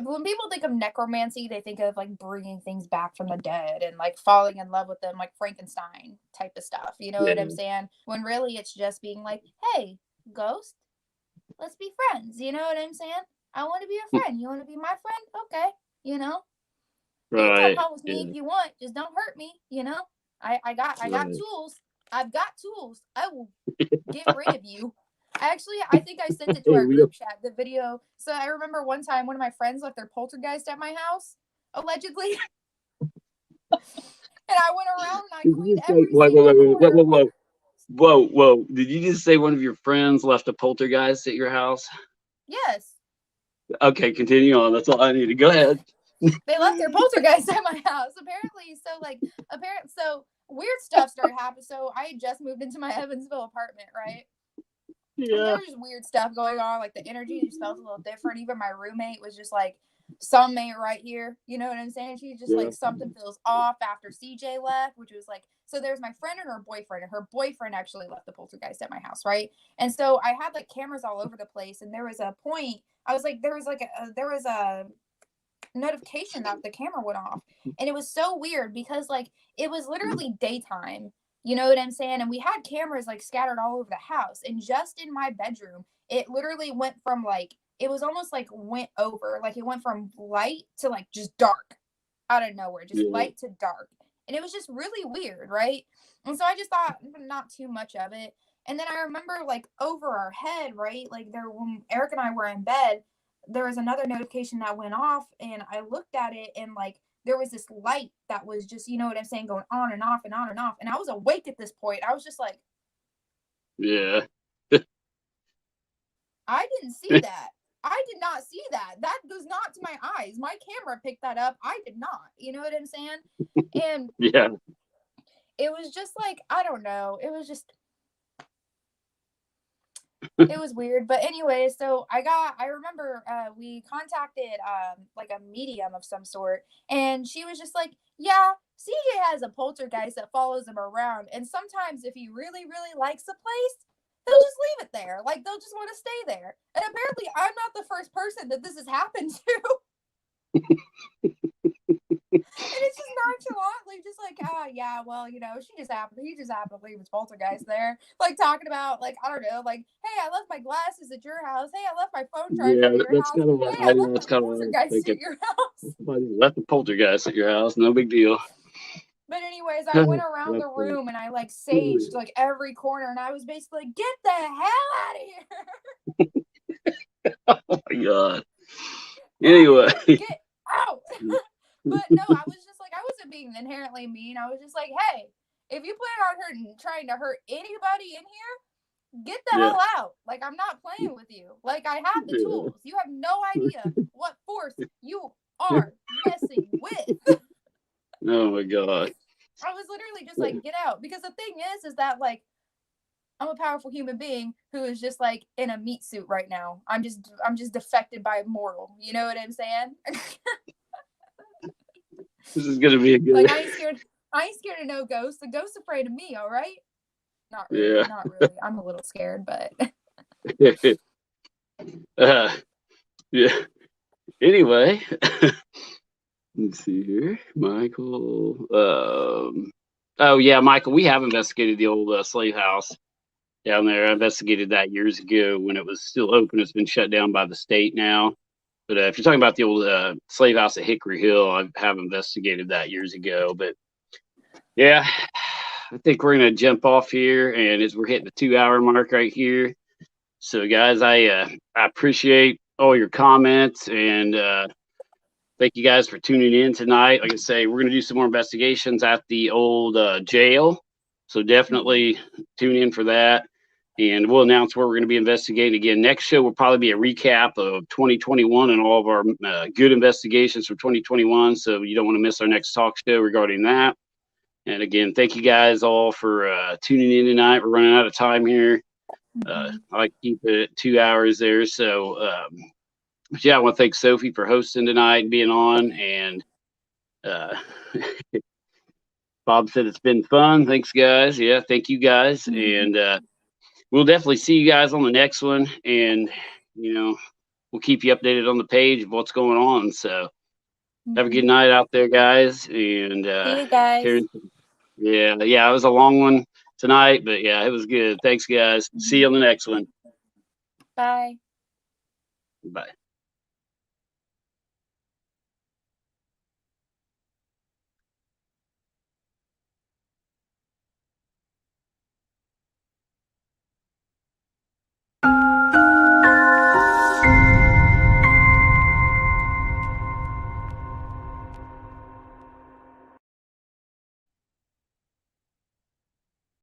when people think of necromancy, they think of like bringing things back from the dead and like falling in love with them, like Frankenstein type of stuff. You know what I'm saying? When really it's just being like, hey, ghost, let's be friends. You know what I'm saying? I want to be your friend. You want to be my friend? Okay. Right. You can come home with me if you want. Just don't hurt me. I got tools. I've got tools. I will get rid of you. I think I sent it to our group chat, the video. So I remember one time one of my friends left their poltergeist at my house, allegedly. And I went around and I cleaned every single corner. Whoa. Did you just say one of your friends left a poltergeist at your house? Yes. Okay, continue on. That's all I need to go ahead. They left their poltergeist at my house. Apparently, so weird stuff started happening. So I had just moved into my Evansville apartment, right? Yeah. And there was just weird stuff going on. Like the energy just felt a little different. Even my roommate was just like, something ain't right here. You know what I'm saying? She's just like, something feels off after CJ left, which was like, so there's my friend and her boyfriend. And her boyfriend actually left the poltergeist at my house, right? And so I had like cameras all over the place. And there was a point, I was like, there was a notification that the camera went off. And it was so weird because like, it was literally daytime. You know what I'm saying? And we had cameras like scattered all over the house. And just in my bedroom, it literally went from like, it was almost like went over. Like it went from light to like just dark out of nowhere, just light to dark. And it was just really weird, right? And so I just thought not too much of it. And then I remember like over our head, right? Like when Eric and I were in bed, there was another notification that went off and I looked at it and like, there was this light that was just, you know what I'm saying, going on and off and on and off. And I was awake at this point. I was just like, yeah. I didn't see that. I did not see that. That goes not to my eyes. My camera picked that up. I did not. You know what I'm saying? And yeah, it was just like, I don't know. It was just, it was weird. But anyway, so I remember we contacted like a medium of some sort. And she was just like, yeah, CJ has a poltergeist that follows him around. And sometimes if he really, really likes a place, they'll just leave it there. Like, they'll just want to stay there. And apparently, I'm not the first person that this has happened to. And it's just nonchalantly just like, yeah, well, he just happened to leave his poltergeist there. Like, talking about, like, I don't know, like, hey, I left my glasses at your house. Hey, I left my phone charger at your house. Kind of hey, I left my poltergeist at your house. Left the poltergeist at your house. No big deal. But anyways, I went around the room and I like saged like every corner and I was basically like, get the hell out of here. Oh my God. Anyway. Get out. But no, I was just like, I wasn't being inherently mean. I was just like, hey, if you plan on trying to hurt anybody in here, get the hell out. Like, I'm not playing with you. Like, I have the tools. You have no idea what force you are messing with. Oh my God. I was literally just like, get out. Because the thing is that like, I'm a powerful human being who is just like in a meat suit right now. I'm just defected by a mortal. You know what I'm saying? This is gonna be a good. Like, I ain't scared of no ghosts. The ghost's afraid of me. All right. Not really, Yeah. not really. I'm a little scared, but Yeah. Anyway, let's see here, Michael. Oh yeah, Michael. We have investigated the old slave house down there. I investigated that years ago when it was still open. It's been shut down by the state now. But if you're talking about the old slave house at Hickory Hill, I have investigated that years ago. But yeah, I think we're gonna jump off here, and as we're hitting the 2 hour mark right here. So guys, I appreciate all your comments, and thank you guys for tuning in tonight. Like I say, we're gonna do some more investigations at the old jail. So definitely tune in for that. And we'll announce where we're going to be investigating again. Next show will probably be a recap of 2021 and all of our good investigations for 2021. So you don't want to miss our next talk show regarding that. And again, thank you guys all for tuning in tonight. We're running out of time here. I like to keep it at 2 hours there. So, but yeah, I want to thank Sophie for hosting tonight and being on. And Bob said it's been fun. Thanks, guys. Yeah, thank you guys. And we'll definitely see you guys on the next one, and we'll keep you updated on the page of what's going on. So have a good night out there, guys. And see you guys. Yeah, it was a long one tonight, but yeah, it was good. Thanks, guys. See you on the next one. Bye. Bye.